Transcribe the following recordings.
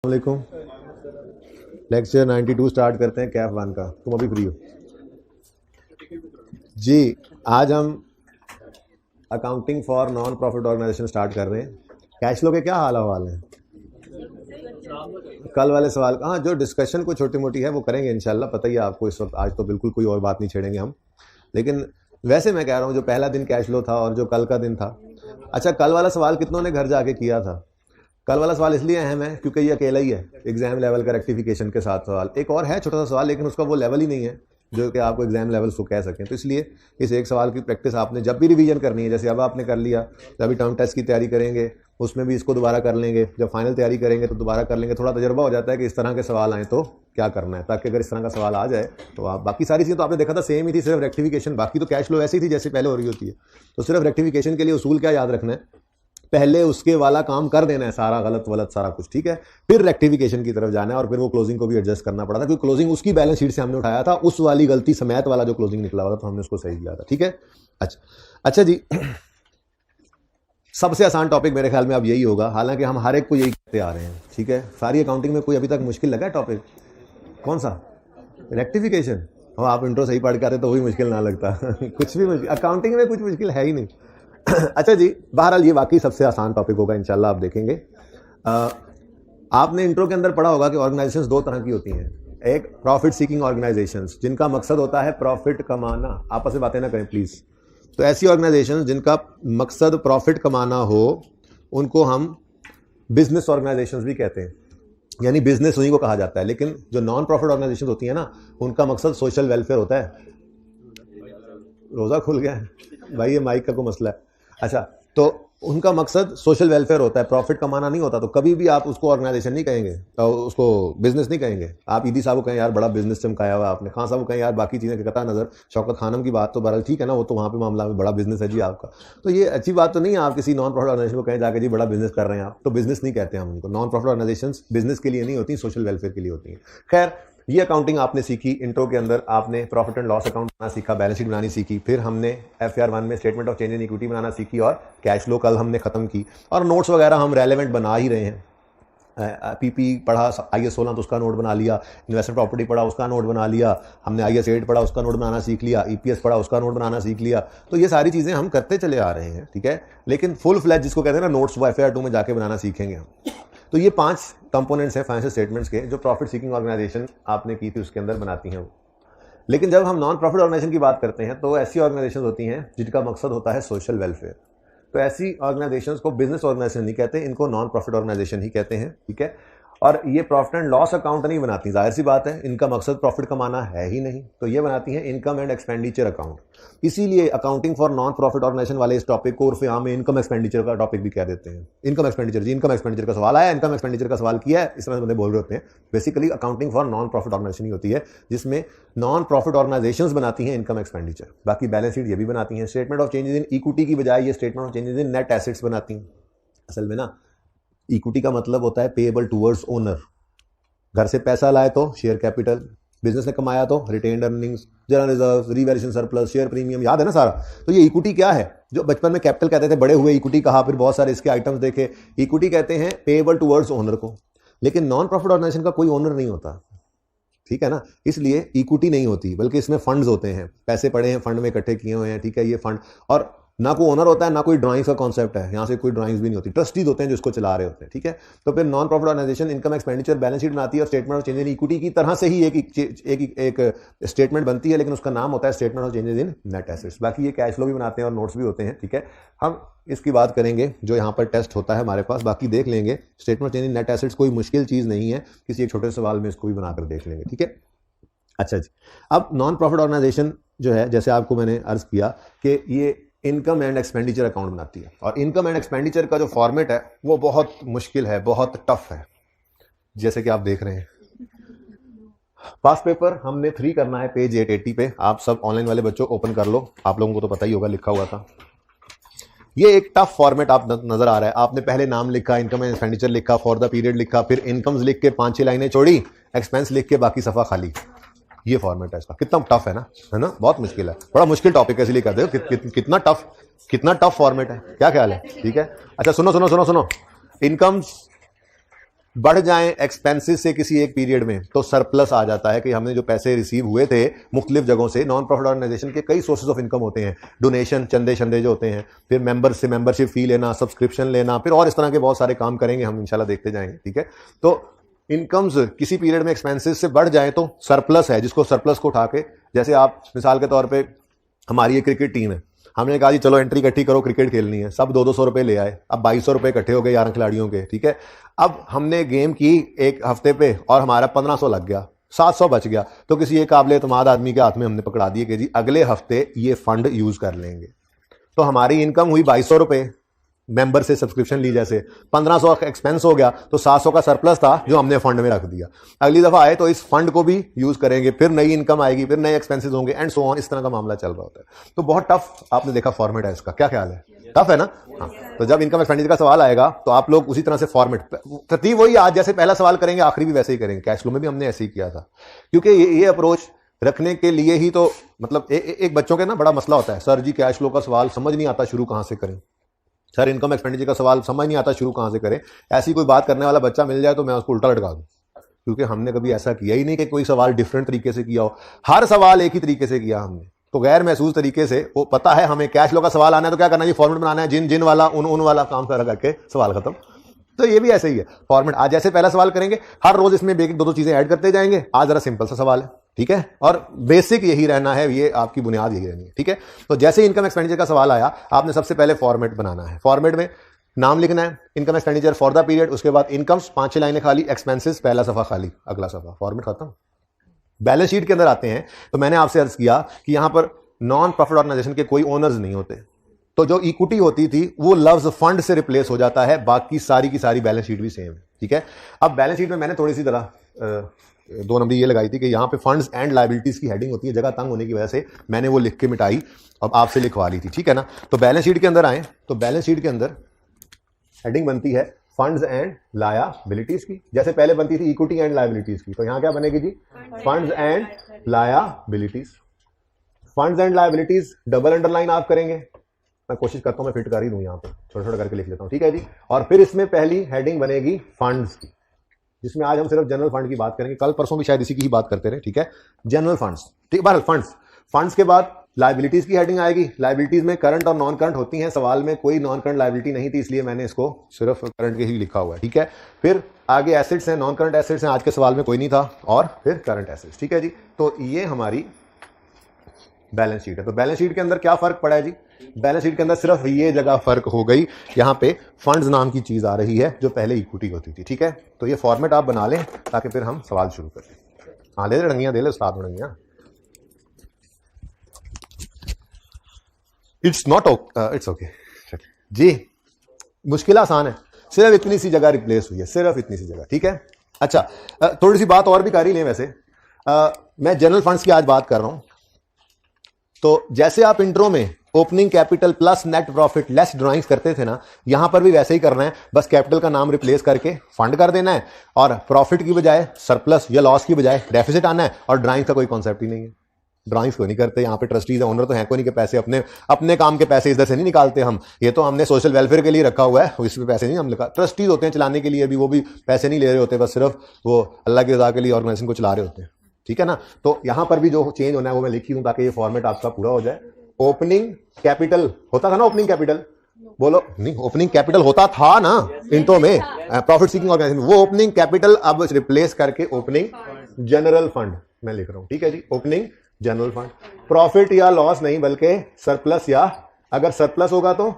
वालेकुम। Lecture 92 start करते हैं कैफ 1 का। तुम अभी फ्री हो जी? आज हम accounting for non profit organization start कर रहे हैं। कैश फ्लो के क्या हाल हवाल हैं? कल वाले सवाल हाँ, जो डिस्कशन को छोटी मोटी है वो करेंगे इंशाल्लाह। पता ही है आपको इस वक्त। आज तो बिल्कुल कोई और बात नहीं छेड़ेंगे हम। लेकिन वैसे मैं कह रहा हूँ जो पहला दिन कैश फ्लो था और जो कल का दिन था। अच्छा, कल वाला सवाल कितनों ने घर जाके किया था? कल वाला सवाल इसलिए अहम है क्योंकि ये अकेला ही है एग्जाम लेवल का रेक्टिफिकेशन के साथ सवाल। एक और है छोटा सा सवाल, लेकिन उसका वो लेवल ही नहीं है जो कि आपको एग्जाम लेवल को कह सकें। तो इसलिए इस एक सवाल की प्रैक्टिस आपने जब भी रिवीजन करनी है, जैसे अब आपने कर लिया, जब अभी टर्म टेस्ट की तैयारी करेंगे उसमें भी इसको दोबारा कर लेंगे, जब फाइनल तैयारी करेंगे तो दोबारा कर लेंगे। थोड़ा तजर्बा हो जाता है कि इस तरह के सवाल आए तो क्या करना है, ताकि अगर इस तरह का सवाल आ जाए तो आप बाकी सारी चीज़ें तो आपने देखा था सेम ही थी, सिर्फ रेक्टिफिकेशन। बाकी तो कैश फ्लो ऐसी थी जैसे पहले हो रही होती है। तो सिर्फ रेक्टिफिकेशन के लिए उसूल क्या याद रखना है, पहले उसके वाला काम कर देना है सारा, गलत वलत सारा कुछ, ठीक है। फिर रेक्टिफिकेशन की तरफ जाना है और फिर वो क्लोजिंग को भी एडजस्ट करना पड़ा था, क्योंकि क्लोजिंग उसकी बैलेंस शीट से हमने उठाया था, उस वाली गलती समेत वाला जो क्लोजिंग निकला हुआ था तो हमने उसको सही किया था, ठीक है। अच्छा जी, सबसे आसान टॉपिक मेरे ख्याल में अब यही होगा, हालांकि हम हर एक को यही कहते आ रहे हैं, ठीक है। सारी अकाउंटिंग में कोई अभी तक मुश्किल लगा है टॉपिक? कौन सा? रेक्टिफिकेशन। और आप इंट्रो सही पढ़ के आते तो वही मुश्किल ना लगता। कुछ भी मुश्किल अकाउंटिंग में कुछ मुश्किल है ही नहीं। अच्छा जी, बहरहाल ये वाकई सबसे आसान टॉपिक होगा इंशाल्लाह, आप देखेंगे। आपने इंट्रो के अंदर पढ़ा होगा कि ऑर्गेनाइजेशंस दो तरह की होती हैं। एक प्रॉफिट सीकिंग ऑर्गेनाइजेशंस, जिनका मकसद होता है प्रॉफिट कमाना। आपस में बातें ना करें प्लीज़। तो ऐसी ऑर्गेनाइजेशंस जिनका मकसद प्रॉफिट कमाना हो, उनको हम बिजनेस ऑर्गेनाइजेशंस भी कहते हैं, यानी बिजनेस उन्हीं को कहा जाता है। लेकिन जो नॉन प्रॉफिट ऑर्गेनाइजेशन होती है ना, उनका मकसद सोशल वेलफेयर होता है। रोज़ा खुल गया है भाई, ये माइक का कोई मसला है। अच्छा, तो उनका मकसद सोशल वेलफेयर होता है, प्रॉफिट कमाना नहीं होता। तो कभी भी आप उसको ऑर्गेनाइजेशन नहीं कहेंगे, तो उसको बिजनेस नहीं कहेंगे। आप ईदी साहब को कहें यार बड़ा बिजनेस चमकाया हुआ आपने, खान साहब को कहें यार बाकी चीज़ें कता नज़र, शौकत खानम की बात तो बहरहाल ठीक है ना, वो तो वहाँ पे मामला में बड़ा बिजनेस है जी आपका। तो ये अच्छी बात तो नहीं है आप किसी नॉन प्रॉफिट ऑर्गेनाइजेशन को कहें जाकर जी बड़ा बिजनेस कर रहे हैं आप, तो बिजनेस नहीं कहते हम उनको। नॉन प्रॉफिट ऑर्गेनाइजेशन बिजनेस के लिए नहीं होती, सोशल वेलफेयर के लिए होती हैं। खैर, ये अकाउंटिंग आपने सीखी। इंट्रो के अंदर आपने प्रॉफिट एंड लॉस अकाउंट बनाना सीखा, बैलेंस शीट बनानी सीखी। फिर हमने FR 1 में statement of change in equity बनाना सीखी और कैश फ्लो कल हमने खत्म की। और नोट्स वगैरह हम रेलेवेंट बना ही रहे हैं। PP पढ़ा, IS 16 तो उसका नोट बना लिया, इन्वेस्टमेंट प्रॉपर्टी पढ़ा उसका नोट बना लिया, हमने IS 8 पढ़ा उसका नोट बनाना सीख लिया, EPS पढ़ा उसका नोट बनाना सीख लिया। तो ये सारी चीज़ें हम करते चले आ रहे हैं, ठीक है। लेकिन फुल फ्लैज जिसको कहते हैं ना, नोट्स वो FR 2 में जाके बनाना सीखेंगे हम। तो ये 5 कंपोनेंट्स हैं फाइनेंशियल स्टेटमेंट्स के, जो प्रॉफिट सीकिंग ऑर्गेनाइजेशन आपने की थी उसके अंदर बनाती हैं वो। लेकिन जब हम नॉन प्रॉफिट ऑर्गेनाइजेशन की बात करते हैं तो ऐसी ऑर्गेनाइजेशन होती हैं जिनका मकसद होता है सोशल वेलफेयर। तो ऐसी ऑर्गेनाइजेशंस को बिजनेस ऑर्गेनाइजेशन नहीं कहते, इनको नॉन प्रॉफिट ऑर्गेनाइजेशन ही कहते हैं, ठीक है। और ये प्रॉफिट एंड लॉस अकाउंट नहीं बनाती, जाहिर सी बात है, इनका मकसद प्रॉफिट कमाना है ही नहीं। तो ये बनाती हैं इनकम एंड एक्सपेंडिचर अकाउंट। इसीलिए accounting for non profit organization वाले इस टॉपिक को उर्फ आम में इनकम एक्सपेंडिचर का टॉपिक भी कह देते हैं। इनकम एक्सपेंडिचर जी, इनकम एक्सपेंडिचर का सवाल आया, इनकम एक्सपेंडिचर का सवाल किया है, इस तरह से बंदे बोल रहे होते हैं। Basically accounting for non profit organisation ही होती है, जिसमें नॉन प्रॉफिट ऑर्गेनाइजेशंस बनाती हैं इनकम एक्सपेंडिचर। बाकी बैलेंस शीट ये भी बनाती हैं। Statement of changes in equity की बजाय ये statement of changes in net assets बनाती हैं। असल में ना, इक्विटी का मतलब होता है पेएबल टूवर्ड्स ओनर। घर से पैसा लाए तो शेयर कैपिटल, बिजनेस ने कमाया तो retained earnings, general reserve, revaluation surplus, share premium, याद है ना सारा। तो ये इक्विटी क्या है, जो बचपन में कैपिटल कहते थे, बड़े हुए इक्विटी कहा, फिर बहुत सारे इसके आइटम्स देखे। इक्विटी कहते हैं पेएबल टूवर्ड्स ओनर को। लेकिन नॉन प्रॉफिट ऑर्गेनाइजेशन का कोई ओनर नहीं होता, ठीक है ना, इसलिए इक्विटी नहीं होती, बल्कि इसमें फंड्स होते हैं, पैसे पड़े हैं फंड में इकट्ठे किए हुए हैं, ठीक है। ये फंड, और ना कोई ओनर होता है, ना कोई ड्राइंग्स का कॉन्सेप्ट है, यहाँ से कोई ड्राइंग्स भी नहीं होती, ट्रस्टीज होते हैं जो इसको चला रहे होते हैं, ठीक है। तो फिर non profit organization income expenditure balance sheet बनाती है और statement of changes in equity की तरह से ही एक स्टेटमेंट बनती है, लेकिन उसका नाम होता है statement of changes in net assets. बाकी ये कैश फ्लो भी बनाते हैं और नोट्स भी होते हैं, ठीक है। हम इसकी बात करेंगे जो यहाँ पर टेस्ट होता है हमारे पास, बाकी देख लेंगे। Statement of change in net assets कोई मुश्किल चीज़ नहीं है, किसी एक छोटे सवाल में इसको भी बनाकर देख लेंगे, ठीक है। अच्छा जी, अब नॉन प्रॉफिट ऑर्गेनाइजेशन जो है, जैसे आपको मैंने अर्ज किया कि ये इनकम एंड एक्सपेंडिचर अकाउंट बनाती है, और इनकम एंड एक्सपेंडिचर का जो फॉर्मेट है वो बहुत मुश्किल है, बहुत टफ है, जैसे कि आप देख रहे हैं। पास पेपर हमने 3 करना है, पेज 880 पे। आप सब ऑनलाइन वाले बच्चों ओपन कर लो, आप लोगों को तो पता ही होगा, लिखा हुआ था। ये एक टफ फॉर्मेट आप नजर आ रहा है। आपने पहले नाम लिखा, इनकम एंड एक्सपेंडिचर लिखा, फॉर द पीरियड लिखा, फिर इनकम्स लिख के 5-6 लाइनें छोड़ी, एक्सपेंस लिख के बाकी सफा खाली। ये फॉर्मेट है इसका। कितना टफ है ना, बहुत मुश्किल है, बड़ा मुश्किल टॉपिक है, इसलिए कहते हो कितना टफ फॉर्मेट है। क्या ख्याल है? ठीक है। अच्छा सुनो, इनकम्स बढ़ जाएं एक्सपेंसेस से किसी एक पीरियड में तो सरप्लस आ जाता है कि हमने जो पैसे रिसीव हुए थे मुख्तलिफ जगहों से। नॉन प्रॉफिट ऑर्गेनाइजेशन के कई सोर्सेज ऑफ इनकम होते हैं, डोनेशन, चंदे शंदे जो होते हैं, फिर मेंबर से मेंबरशिप फी लेना, सब्सक्रिप्शन लेना, फिर और इस तरह के बहुत सारे काम करेंगे हम इंशाल्लाह, देखते जाएंगे, ठीक है। तो इनकम्स किसी पीरियड में एक्सपेंसेस से बढ़ जाए तो सरप्लस है, जिसको सरप्लस को उठा के, जैसे आप मिसाल के तौर पे हमारी एक क्रिकेट टीम है, हमने कहा जी चलो एंट्री इकट्ठी करो, क्रिकेट खेलनी है, सब 200 रुपए ले आए, अब 2200 रुपए इकट्ठे हो गए 11 खिलाड़ियों के, ठीक है। अब हमने गेम की एक हफ्ते पे और हमारा 1500 लग गया, 700 बच गया, तो किसी एक काबिल एतमाद आदमी के हाथ में हमने पकड़ा दिए कि जी अगले हफ्ते ये फंड यूज कर लेंगे। तो हमारी इनकम हुई 2200 रुपए, मेंबर से सब्सक्रिप्शन ली, जैसे 1500 एक्सपेंस हो गया, तो 700 का सरप्लस था जो हमने फंड में रख दिया। अगली दफा आए तो इस फंड को भी यूज करेंगे, फिर नई इनकम आएगी, फिर नए एक्सपेंसेस होंगे एंड सो ऑन, इस तरह का मामला चल रहा होता है। तो बहुत टफ आपने देखा फॉर्मेट है इसका, क्या ख्याल है? टफ है ना? हाँ। तो जब इनकम एक्सपेंडिचर का सवाल आएगा तो आप लोग उसी तरह से फॉर्मेट, तरतीब वही, आज जैसे पहला सवाल करेंगे आखिरी भी वैसे ही करेंगे। कैश फ्लो में भी हमने ऐसे ही किया था, क्योंकि ये अप्रोच रखने के लिए ही तो, मतलब एक बच्चों के ना बड़ा मसला होता है, सर जी कैश फ्लो का सवाल समझ नहीं आता, शुरू कहां से करें, सर इनकम एक्सपेंडिचर का सवाल समझ नहीं आता, शुरू कहां से करें। ऐसी कोई बात करने वाला बच्चा मिल जाए तो मैं उसको उल्टा लटका दूं, क्योंकि हमने कभी ऐसा किया ही नहीं कि कोई सवाल डिफरेंट तरीके से किया हो, हर सवाल एक ही तरीके से किया हमने। तो गैर महसूस तरीके से, वो पता है हमें कैश फ्लो का सवाल आना है तो क्या करना है, फॉर्मेट बनाना है, जिन जिन वाला उन वाला काम कर करके सवाल खत्म। तो ये भी ऐसे ही है फॉर्मेट। आज जैसे पहला सवाल करेंगे, हर रोज इसमें एक दो चीजें ऐड करते जाएंगे। आज जरा सिंपल सा सवाल है, ठीक है, और बेसिक यही रहना है, ये आपकी बुनियाद यही रहनी है, ठीक है। तो जैसे इनकम एक्सपेंडिचर का सवाल आया, आपने सबसे पहले फॉर्मेट बनाना है। फॉर्मेट में नाम लिखना है, income expenditure for the period, उसके बाद इनकम्स 5-6 लाइनें खाली, एक्सपेंसेस पहला सफा खाली, अगला सफा, फॉर्मेट खत्म। बैलेंस शीट के अंदर आते हैं तो मैंने आपसे अर्ज किया कि यहां पर नॉन प्रॉफिट ऑर्गेनाइजेशन के कोई ओनर्स नहीं होते, तो जो इक्विटी होती थी वो लफ्ज फंड से रिप्लेस हो जाता है, बाकी सारी की सारी बैलेंस शीट भी सेम है, ठीक है। अब बैलेंस शीट में मैंने थोड़ी सी तरह 2 नंबर ये लगाई थी कि यहां पे फंड्स एंड लायबिलिटीज की हेडिंग होती है, जगह तंग होने की वजह से मैंने वो लिख के मिटाई, अब आपसे लिखवा ली थी, ठीक है ना। तो बैलेंस शीट के अंदर आए तो बैलेंस शीट के अंदर हेडिंग बनती है फंड्स एंड लायबिलिटीज की, जैसे पहले बनती थी इक्विटी एंड लायबिलिटीज की, तो यहां क्या बनेगी जी, funds and liabilities. Funds and liabilities double underline आप करेंगे, मैं कोशिश करता हूं मैं फिट कर ही दूं, यहां पे छोटा छोटा करके लिख लेता हूं, ठीक है जी। और फिर इसमें पहली हेडिंग बनेगी फंड्स की, जिसमें आज हम सिर्फ जनरल फंड की बात करेंगे, कल परसों भी शायद इसी की ही बात करते रहे, ठीक है, जनरल फंड्स, ठीक। बहरहाल फंड्स के बाद लायबिलिटीज की हेडिंग आएगी। लायबिलिटीज में करंट और नॉन करंट होती हैं, सवाल में कोई नॉन करंट लायबिलिटी नहीं थी, इसलिए मैंने इसको सिर्फ करंट के ही लिखा हुआ है, ठीक है। फिर आगे एसेट्स हैं, नॉन करंट एसेट्स हैं, आज के सवाल में कोई नहीं था, और फिर करंट एसेट्स, ठीक है जी। तो ये हमारी बैलेंस शीट है। तो बैलेंस शीट के अंदर क्या फर्क पड़ा है जी, बैलेंस शीट के अंदर सिर्फ ये जगह फर्क हो गई, यहां पे फंड्स नाम की चीज आ रही है जो पहले इक्विटी होती थी, ठीक है। तो ये फॉर्मेट आप बना लें ताकि फिर हम सवाल शुरू करें। हाँ ले रंगियां दे ले उस्ताद रंगियां, इट्स नॉट इट्स ओके जी। मुश्किल आसान है, सिर्फ इतनी सी जगह रिप्लेस हुई है, सिर्फ इतनी सी जगह, ठीक है। अच्छा थोड़ी सी बात और भी कर ही लें वैसे, मैं जनरल फंड्स की आज बात कर रहा हूं। तो जैसे आप इंट्रो में opening capital plus net profit less drawings करते थे ना, यहां पर भी वैसे ही करना है, बस कैपिटल का नाम रिप्लेस करके फंड कर देना है, और प्रॉफिट की बजाय सरप्लस या लॉस की बजाय डेफिसिट आना है, और ड्राइंग्स का कोई कॉन्सेप्ट ही नहीं है। ड्राइंग्स को नहीं करते, यहाँ पे ट्रस्टीज है, ओनर तो है कोई नहीं के पैसे अपने काम के पैसे इधर से नहीं निकालते हम, ये तो हमने सोशल वेलफेयर के लिए रखा हुआ है, इसमें पैसे नहीं हम लिखा। ट्रस्टीज होते हैं चलाने के लिए भी, वो भी पैसे नहीं ले रहे होते, बस सिर्फ वो अल्लाह की रजा के लिए ऑर्गेनाइजेशन को चला रहे होते हैं, ठीक है ना। तो यहां पर भी जो चेंज होना है वो मैं लिखी हूं ताकि ये फॉर्मेट आपका पूरा हो जाए। ओपनिंग कैपिटल होता था ना, ओपनिंग कैपिटल बोलो नहीं, ओपनिंग कैपिटल होता था ना इंट्रो में, प्रॉफिट सीकिंग ऑर्गेनाइजेशन, वो ओपनिंग कैपिटल अब रिप्लेस करके ओपनिंग जनरल फंड मैं लिख रहा हूं, ठीक है जी। ओपनिंग जनरल फंड, प्रॉफिट या लॉस नहीं बल्कि सरप्लस, या अगर सरप्लस होगा तो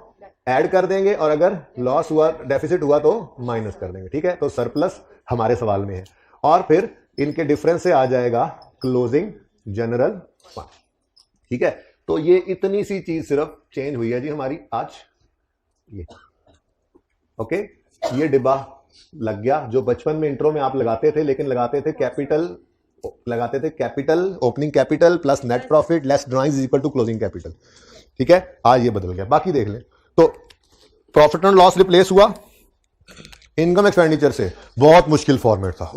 ऐड कर देंगे, और अगर लॉस हुआ डेफिसिट हुआ तो माइनस कर देंगे, ठीक है। तो सरप्लस हमारे सवाल में है, और फिर इनके डिफरेंस से आ जाएगा क्लोजिंग जनरल फंड, ठीक है। तो ये इतनी सी चीज सिर्फ चेंज हुई है जी हमारी आज, ये ओके। ये डिब्बा लग गया जो बचपन में इंट्रो में आप लगाते थे, लेकिन लगाते थे capital opening capital plus net profit less drawings is equal to closing capital, ठीक है। आज ये बदल गया, बाकी देख लें। तो प्रॉफिट एंड लॉस रिप्लेस हुआ इनकम एक्सपेंडिचर से, बहुत मुश्किल फॉर्मेट था,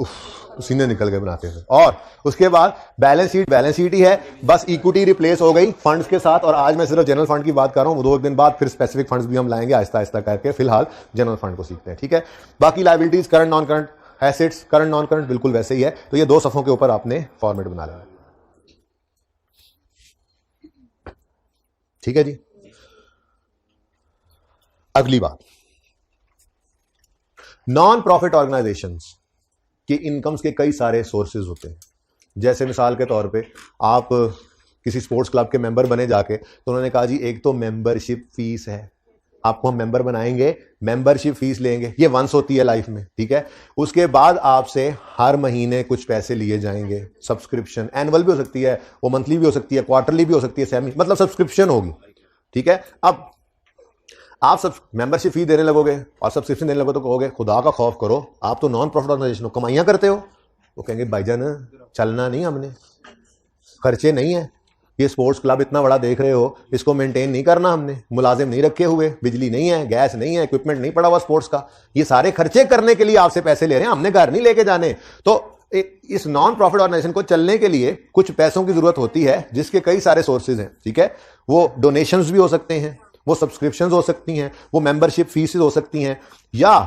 सीने निकल गए बनाते थे। और उसके बाद बैलेंस शीट ही है, बस इक्विटी रिप्लेस हो गई फंड्स के साथ, और आज मैं सिर्फ जनरल फंड की बात कर रहा हूं, 2 दिन बाद फिर स्पेसिफिक फंड्स भी हम लाएंगे आहिस्ता आहिस्ता करके, फिलहाल जनरल फंड को सीखते हैं, ठीक है। बाकी liabilities current non current assets current non current बिल्कुल वैसे ही है। तो ये 2 सफ़ों के ऊपर आपने फॉर्मेट बना लेना है। ठीक है जी। अगली बात, नॉन प्रॉफिट ऑर्गेनाइजेशंस की इनकम्स के कई सारे सोर्सेज होते हैं। जैसे मिसाल के तौर पे आप किसी स्पोर्ट्स क्लब के मेंबर बने जाके, तो उन्होंने कहा जी एक तो मेंबरशिप फीस है, आपको हम मेंबर बनाएंगे, मेंबरशिप फीस लेंगे, ये वंस होती है लाइफ में, ठीक है। उसके बाद आपसे हर महीने कुछ पैसे लिए जाएंगे, सब्सक्रिप्शन, एनुअल भी हो सकती है, वो मंथली भी हो सकती है, क्वार्टरली भी हो सकती है, सेमी, मतलब सब्सक्रिप्शन होगी, ठीक है। अब आप सब मेंबरशिप फी देने लगोगे और सब्सक्रिप्शन देने लगोगे तो कहोगे खुदा का खौफ करो, आप तो नॉन प्रॉफिट ऑर्गेनाइजेशन हो, कमाइयां करते हो। वो कहेंगे भाईजान चलना नहीं, हमने खर्चे नहीं है, ये स्पोर्ट्स क्लब इतना बड़ा देख रहे हो, इसको मेंटेन नहीं करना, हमने मुलाजिम नहीं रखे हुए, बिजली नहीं है, गैस नहीं है, इक्विपमेंट नहीं पड़ा हुआ स्पोर्ट्स का, ये सारे खर्चे करने के लिए आपसे पैसे ले रहे हैं, हमने घर नहीं लेके जाने। तो इस नॉन प्रॉफिट ऑर्गेनाइजेशन को चलने के लिए कुछ पैसों की जरूरत होती है, जिसके कई सारे सोर्सेज हैं, ठीक है। वो डोनेशंस भी हो सकते हैं, वो सब्सक्रिप्शंस हो सकती हैं, वो मेंबरशिप फीस हो सकती हैं, या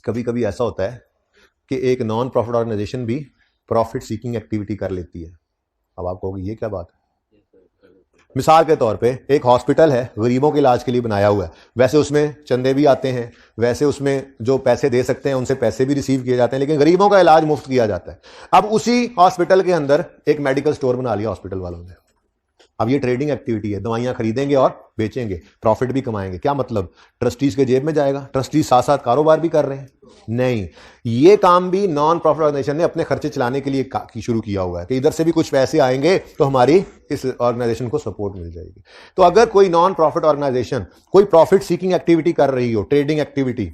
कभी कभी ऐसा होता है कि एक नॉन प्रॉफिट ऑर्गेनाइजेशन भी प्रॉफिट सीकिंग एक्टिविटी कर लेती है। अब आप कहोगे ये क्या बात है? मिसाल के तौर पे एक हॉस्पिटल है, गरीबों के इलाज के लिए बनाया हुआ है, वैसे उसमें चंदे भी आते हैं, वैसे उसमें जो पैसे दे सकते हैं उनसे पैसे भी रिसीव किए जाते हैं, लेकिन गरीबों का इलाज मुफ्त किया जाता है। अब उसी हॉस्पिटल के अंदर एक मेडिकल स्टोर बना लिया हॉस्पिटल वालों ने। अब ये ट्रेडिंग एक्टिविटी है, दवाइयां खरीदेंगे और बेचेंगे, प्रॉफिट भी कमाएंगे। क्या मतलब? ट्रस्टीज के जेब में जाएगा, ट्रस्टीज साथ साथ कारोबार भी कर रहे हैं? नहीं, ये काम भी नॉन प्रॉफिट ऑर्गेनाइजेशन ने अपने खर्चे चलाने के लिए शुरू किया हुआ है कि इधर से भी कुछ पैसे आएंगे तो हमारी इस ऑर्गेनाइजेशन को सपोर्ट मिल जाएगी। तो अगर कोई नॉन प्रॉफिट ऑर्गेनाइजेशन कोई प्रॉफिट सीकिंग एक्टिविटी कर रही हो, ट्रेडिंग एक्टिविटी,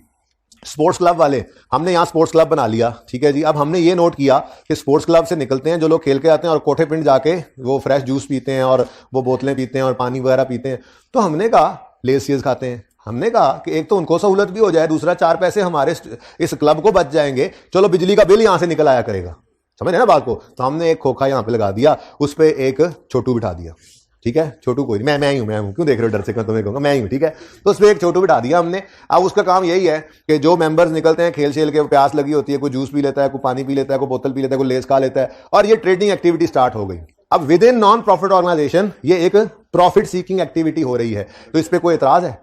स्पोर्ट्स क्लब वाले, हमने यहां स्पोर्ट्स क्लब बना लिया, ठीक है जी। अब हमने ये नोट किया कि स्पोर्ट्स क्लब से निकलते हैं जो लोग खेल के आते हैं और कोठे पिंड जाके वो फ्रेश जूस पीते हैं और वो बोतलें पीते हैं और पानी वगैरह पीते हैं, तो हमने कहा लेसियस खाते हैं। हमने कहा कि एक तो उनको सहूलत भी हो जाए, दूसरा 4 पैसे हमारे इस क्लब को बच जाएंगे, चलो बिजली का बिल यहां से निकल आया करेगा, समझ रहे ना बात को। तो हमने एक खोखा यहां पे लगा दिया, उस पर एक छोटू बिठा दिया, ठीक है। छोटू कोई नहीं, मैं हूं, क्यों देख रहे हो डर से? तुम्हें कहूंगा मैं ही हूं, ठीक है। तो उस पर एक छोटू बिठा दिया हमने। अब उसका काम यही है कि जो मेंबर्स निकलते हैं खेल खेल के, प्यास लगी होती है, कोई जूस पी लेता है, कोई पानी पी लेता है, कोई बोतल पी लेता है, कोई लेस खा लेता है, और ये ट्रेडिंग एक्टिविटी स्टार्ट हो गई। अब within non profit organization ये एक प्रॉफिट सीकिंग एक्टिविटी हो रही है, तो इस पर कोई एतराज है?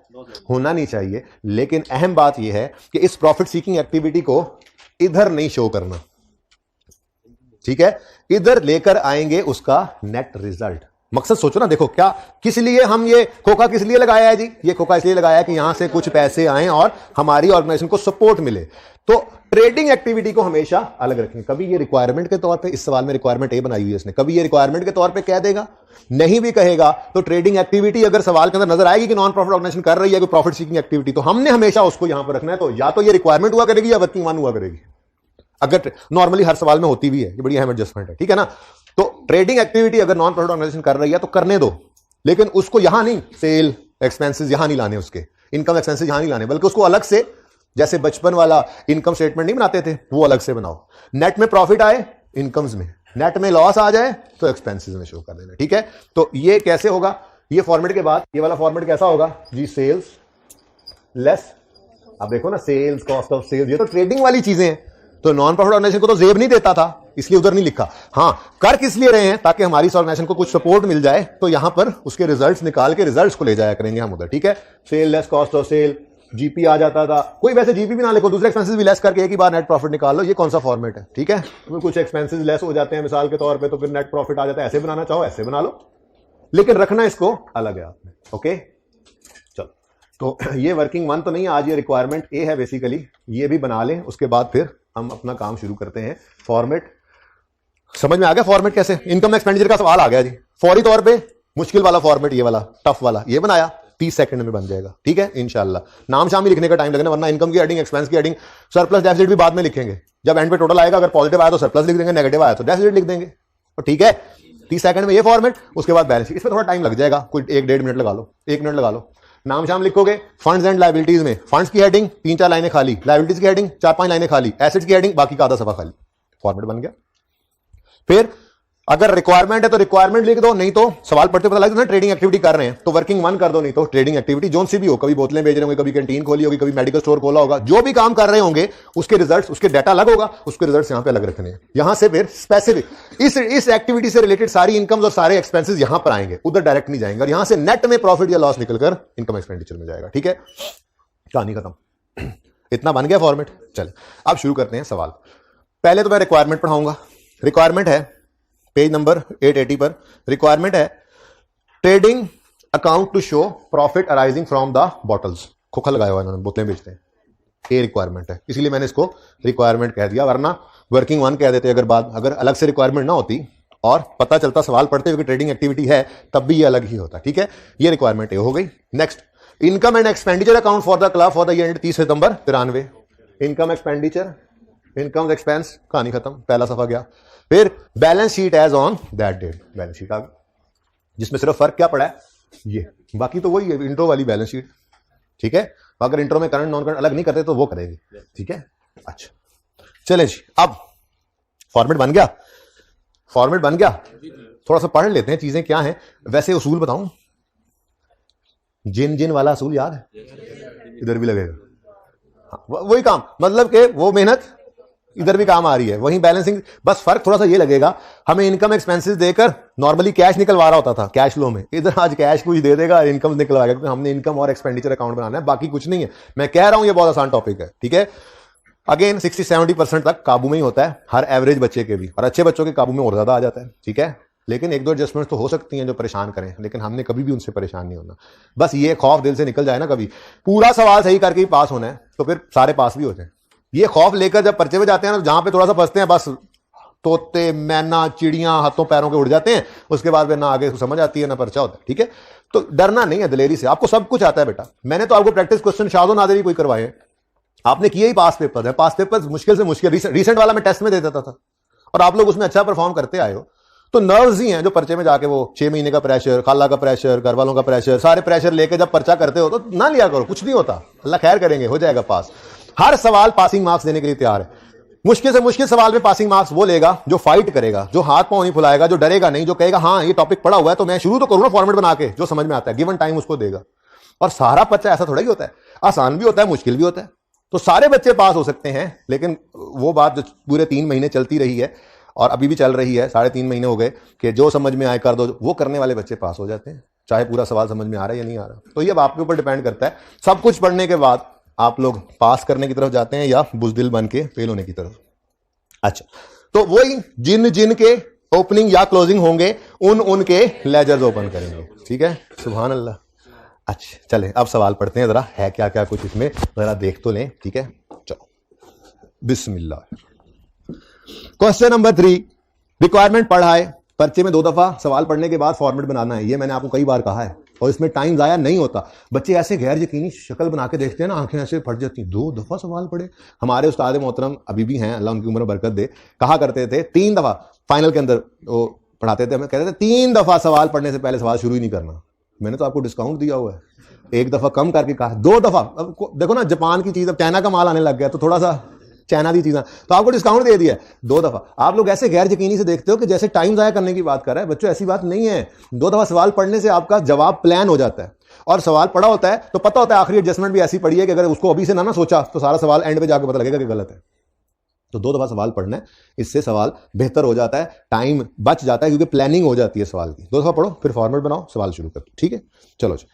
होना नहीं चाहिए। लेकिन अहम बात यह है कि इस प्रॉफिट सीकिंग एक्टिविटी को इधर नहीं शो करना, ठीक है। इधर लेकर आएंगे उसका नेट रिजल्ट। मकसद सोचो ना, देखो क्या, किस लिए हम ये खोखा किस लिए लगाया है जी? ये खोखा इसलिए लगाया है कि यहां से कुछ पैसे आए और हमारी ऑर्गेनाइजेशन को सपोर्ट मिले। तो ट्रेडिंग एक्टिविटी को हमेशा अलग रखेंगे। कभी ये रिक्वायरमेंट के तौर पे, इस सवाल में रिक्वायरमेंट ए बनाई हुई है इसने, कभी ये रिक्वायरमेंट के तौर पे कह देगा, नहीं भी कहेगा तो ट्रेडिंग एक्टिविटी अगर सवाल के अंदर नजर आएगी कि नॉन प्रॉफिट ऑर्गेनाइजेशन कर रही है कोई प्रॉफिट सीकिंग एक्टिविटी, तो हमने हमेशा उसको यहां पर रखना है। तो या तो ये रिक्वायरमेंट हुआ करेगी या वर्किंग वन हुआ करेगी। अगर नॉर्मली हर सवाल में होती भी है, ये बड़ी अहम एडजस्टमेंट है, ठीक है ना। तो ट्रेडिंग एक्टिविटी अगर नॉन प्रॉफिट ऑर्गेनाइजेशन कर रही है तो करने दो, लेकिन उसको यहां नहीं, सेल एक्सपेंसेस यहां नहीं लाने, उसके इनकम एक्सपेंसेस यहां नहीं लाने, बल्कि उसको अलग से, जैसे बचपन वाला इनकम स्टेटमेंट नहीं बनाते थे, वो अलग से बनाओ। नेट में प्रॉफिट आए इनकम्स में, नेट में लॉस आ जाए तो एक्सपेंसेस में शो कर देना, ठीक है। तो ये कैसे होगा? ये फॉर्मेट के बाद ये वाला फॉर्मेट कैसा होगा जी? सेल्स लेस, अब देखो ना, सेल्स, कॉस्ट ऑफ सेल्स, ये तो ट्रेडिंग वाली चीजें हैं। तो नॉन प्रॉफिट ऑर्गेनाइजेशन को तो जेब नहीं देता था, इसलिए उधर नहीं लिखा। हां, कर किस लिए रहे हैं? ताकि हमारी इस ऑर्गेनाइजेशन को कुछ सपोर्ट मिल जाए, तो यहां पर उसके रिजल्ट्स निकाल के रिजल्ट्स को ले जाया करेंगे हम उधर, ठीक है। Sale less cost of sale, GP आ जाता था, कोई वैसे जीपी भी ना लिखो, दूसरे एक्सपेंसेस भी लेस करके एक ही बार नेट प्रॉफिट निकाल लो। ये कौन सा फॉर्मेट है? ठीक है, तो कुछ एक्सपेंसेस लेस हो जाते हैं मिसाल के तौर पे, तो फिर नेट प्रॉफिट आ जाता है। ऐसे बनाना चाहो ऐसे बना लो, लेकिन रखना इसको अलग है आपने, ओके। चलो, तो ये वर्किंग वन तो नहीं, आज ये रिक्वायरमेंट ए है बेसिकली, ये भी बना लें, उसके बाद फिर हम अपना काम शुरू करते हैं। फॉर्मेट समझ में आ गया? फॉर्मेट कैसे? इनकम एक्सपेंडिचर का सवाल आ गया जी, फौरी तौर पे मुश्किल वाला फॉर्मेट, ये वाला टफ वाला, ये बनाया 30 सेकंड में बन जाएगा, ठीक है इंशाल्लाह। नाम शाम ही लिखने का टाइम लगना, वरना इनकम की हेडिंग, एक्सपेंस की हेडिंग, सरप्लस डेफिसिट भी बाद में लिखेंगे। जब एंड पे टोटल आएगा, अगर पॉजिटिव आया तो सरप्लस लिख देंगे, नेगेटिव आया तो डेफिसिट लिख देंगे, तो ठीक है। 30 सेकंड में ये फॉर्मेट, उसके बाद बैलेंस शीट। इसमें थोड़ा टाइम लग जाएगा, कोई 1-1.5 मिनट लगा लो, 1 मिनट लगा लो। नाम शाम लिखोगे, फंड्स एंड लायबिलिटीज में फंड्स की हेडिंग 3-4 लाइनें खाली, लायबिलिटीज की हेडिंग 4-5 लाइनें खाली, एसेट्स की हेडिंग बाकी का आधा सफा खाली, फॉर्मेट बन गया। फिर अगर रिक्वायरमेंट है तो रिक्वायरमेंट लिख दो, नहीं तो सवाल पढ़ते पता लगे ना ट्रेडिंग एक्टिविटी कर रहे हैं तो वर्किंग वन कर दो, नहीं तो ट्रेडिंग एक्टिविटी जोन सी भी हो, कभी बोतलें बेच रहे होंगे, कभी कैंटीन खोली होगी, कभी मेडिकल स्टोर खोला होगा, जो भी काम कर रहे होंगे उसके रिजल्ट्स, उसके डाटा अलग होगा, उसके रिजल्ट्स यहां पे अलग रखने हैं। यहां से फिर स्पेसिफिक इस एक्टिविटी से रिलेटेड सारी इनकम्स और सारे एक्सपेंसेस यहां पर आएंगे, उधर डायरेक्ट नहीं जाएंगे, और यहां से नेट में प्रॉफिट या लॉस निकलकर इनकम एक्सपेंडिचर में जाएगा। ठीक है, कहानी खत्म। इतना बन गया फॉर्मेट। चल अब शुरू करते हैं सवाल। पहले तो मैं रिक्वायरमेंट पढ़ाऊंगा। रिक्वायरमेंट है पेज नंबर 880 पर। रिक्वायरमेंट है trading account to show profit arising from the bottles. खोखा लगाया हुआ इन्होंने, बोतलें बेचते हैं, ये रिक्वायरमेंट है, इसलिए मैंने इसको रिक्वायरमेंट कह दिया, वरना वर्किंग वन कह देते अगर अलग से रिक्वायरमेंट ना होती और पता चलता सवाल पढ़ते हुए कि ट्रेडिंग एक्टिविटी है तब भी ये अलग ही होता। ठीक है, ये रिक्वायरमेंट ये हो गई। Next, income and expenditure account for the club for the year 30 September 93। Income expenditure, income expense, कहानी खत्म, पहला सफा गया। फिर balance sheet as on that date, balance sheet आ गई, जिसमें सिर्फ फर्क क्या पड़ा है ये, बाकी तो वही है इंट्रो वाली बैलेंस शीट। ठीक है, अगर इंट्रो में करंट नॉन करंट अलग नहीं करते तो वो करेंगे। ठीक है, अच्छा चले जी, अब फॉर्मेट बन गया, फॉर्मेट बन गया। थोड़ा सा पढ़ लेते हैं चीजें क्या हैं। वैसे उसूल बताऊं, जिन जिन वाला असूल याद है, इधर भी लगेगा। हाँ, वही काम, मतलब कि वो मेहनत इधर भी काम आ रही है, वही बैलेंसिंग। बस फर्क थोड़ा सा ये लगेगा, हमें इनकम एक्सपेंसेस देकर नॉर्मली कैश निकलवा रहा होता था कैश फ्लो में, इधर आज कैश कुछ दे देगा, इनकम निकलवाएगा, क्योंकि हमने इनकम और एक्सपेंडिचर अकाउंट बनाना है, बाकी कुछ नहीं है। मैं कह रहा हूं ये बहुत आसान टॉपिक है। ठीक है, अगेन 60-70% तक काबू में ही होता है हर एवरेज बच्चे के भी, और अच्छे बच्चों के काबू में और ज्यादा आ जाता है। ठीक है, लेकिन एक दो एडजस्टमेंट तो हो सकती हैं जो परेशान करें, लेकिन हमने कभी भी उनसे परेशान नहीं होना। बस ये खौफ दिल से निकल जाए ना, कभी पूरा सवाल सही करके ही पास होना है तो फिर सारे पास भी हो जाए। ये खौफ लेकर जब पर्चे में जाते हैं ना, जहां पे थोड़ा सा फंसते हैं, बस तोते मैना चिड़ियां हाथों पैरों के उड़ जाते हैं, उसके बाद फिर ना आगे समझ आती है ना पर्चा होता है। ठीक है, तो डरना नहीं है, दिलेरी से, आपको सब कुछ आता है बेटा। मैंने तो आपको प्रैक्टिस क्वेश्चन शादो नादरी कोई करवाए, आपने किए ही पास पेपर है। पास पेपर मुश्किल से मुश्किल रिसेंट वाला मैं टेस्ट में दे देता था, और आप लोग उसमें अच्छा परफॉर्म करते आए हो। तो नर्व्स ही हैं जो पर्चे में जाके वो 6 महीने का प्रेशर, खाला का प्रेशर, घर वालों का प्रेशर, सारे प्रेशर लेके जब पर्चा करते हो तो ना लिया करो, कुछ नहीं होता, अल्लाह खैर करेंगे, हो जाएगा पास। हर सवाल पासिंग मार्क्स देने के लिए तैयार है। मुश्किल से मुश्किल सवाल में पासिंग मार्क्स वो लेगा जो फाइट करेगा, जो हाथ पांव नहीं फुलाएगा, जो डरेगा नहीं, जो कहेगा हाँ ये टॉपिक पढ़ा हुआ है तो मैं शुरू तो करूँ ना फॉर्मेट बना के, जो समझ में आता है गिवन टाइम उसको देगा। और सारा बच्चा ऐसा थोड़ा ही होता है, आसान भी होता है मुश्किल भी होता है। तो सारे बच्चे पास हो सकते हैं, लेकिन वो बात जो पूरे 3 महीने चलती रही है और अभी भी चल रही है, 3.5 महीने हो गए, कि जो समझ में आए कर दो, वो करने वाले बच्चे पास हो जाते हैं, चाहे पूरा सवाल समझ में आ रहा है या नहीं आ रहा। तो ये अब आपके ऊपर डिपेंड करता है। सब कुछ पढ़ने के बाद आप लोग पास करने की तरफ जाते हैं या बुजदिल बन के फेल होने की तरफ। अच्छा, तो वही जिन जिन के ओपनिंग या क्लोजिंग होंगे उनके लेजर्स ओपन करेंगे। ठीक है, सुभान अल्लाह। अच्छा चले अब सवाल पढ़ते हैं, जरा है क्या क्या कुछ इसमें, जरा देख तो लें। ठीक है, चलो बिस्मिल्लाह। क्वेश्चन नंबर 3, रिक्वायरमेंट पढ़ा है, पर्चे में 2 दफा सवाल पढ़ने के बाद फॉर्मेट बनाना है, ये मैंने आपको कई बार कहा है, और इसमें टाइम जाया नहीं होता। बच्चे ऐसे गैर यकीनी शक्ल बना के देखते हैं ना, आंखें ऐसे फट जाती हैं, 2 दफा सवाल पढ़े। हमारे उस्ताद मोहतरम अभी भी हैं, अल्लाह उनकी उम्र बरकत दे, कहा करते थे 3 दफा फाइनल के अंदर वो पढ़ाते थे, हमें कहते थे 3 दफा सवाल पढ़ने से पहले सवाल शुरू ही नहीं करना। मैंने तो आपको डिस्काउंट दिया हुआ है, 1 दफा कम करके कहा, 2 दफा। अब देखो ना, जापान की चीज अब चाइना का माल आने लग गया, तो थोड़ा सा चाइना की चीज़ें, तो आपको डिस्काउंट दे दिया 2 दफा। आप लोग ऐसे गैर यकीनी से देखते हो कि जैसे टाइम ज़ाया करने की बात कर रहा है। बच्चों ऐसी बात नहीं है, 2 दफा सवाल पढ़ने से आपका जवाब प्लान हो जाता है, और सवाल पढ़ा होता है तो पता होता है आखिरी एडजस्टमेंट भी ऐसी पड़ी है कि अगर उसको अभी से ना सोचा तो सारा सवाल एंड पे जाकर पता लगेगा कि गलत है। तो 2 दफा सवाल पढ़ना है, इससे सवाल बेहतर हो जाता है, टाइम बच जाता है, क्योंकि प्लानिंग हो जाती है सवाल की। 2 दफा पढ़ो, फिर फॉर्मेट बनाओ, सवाल शुरू करो। ठीक है, चलो जी।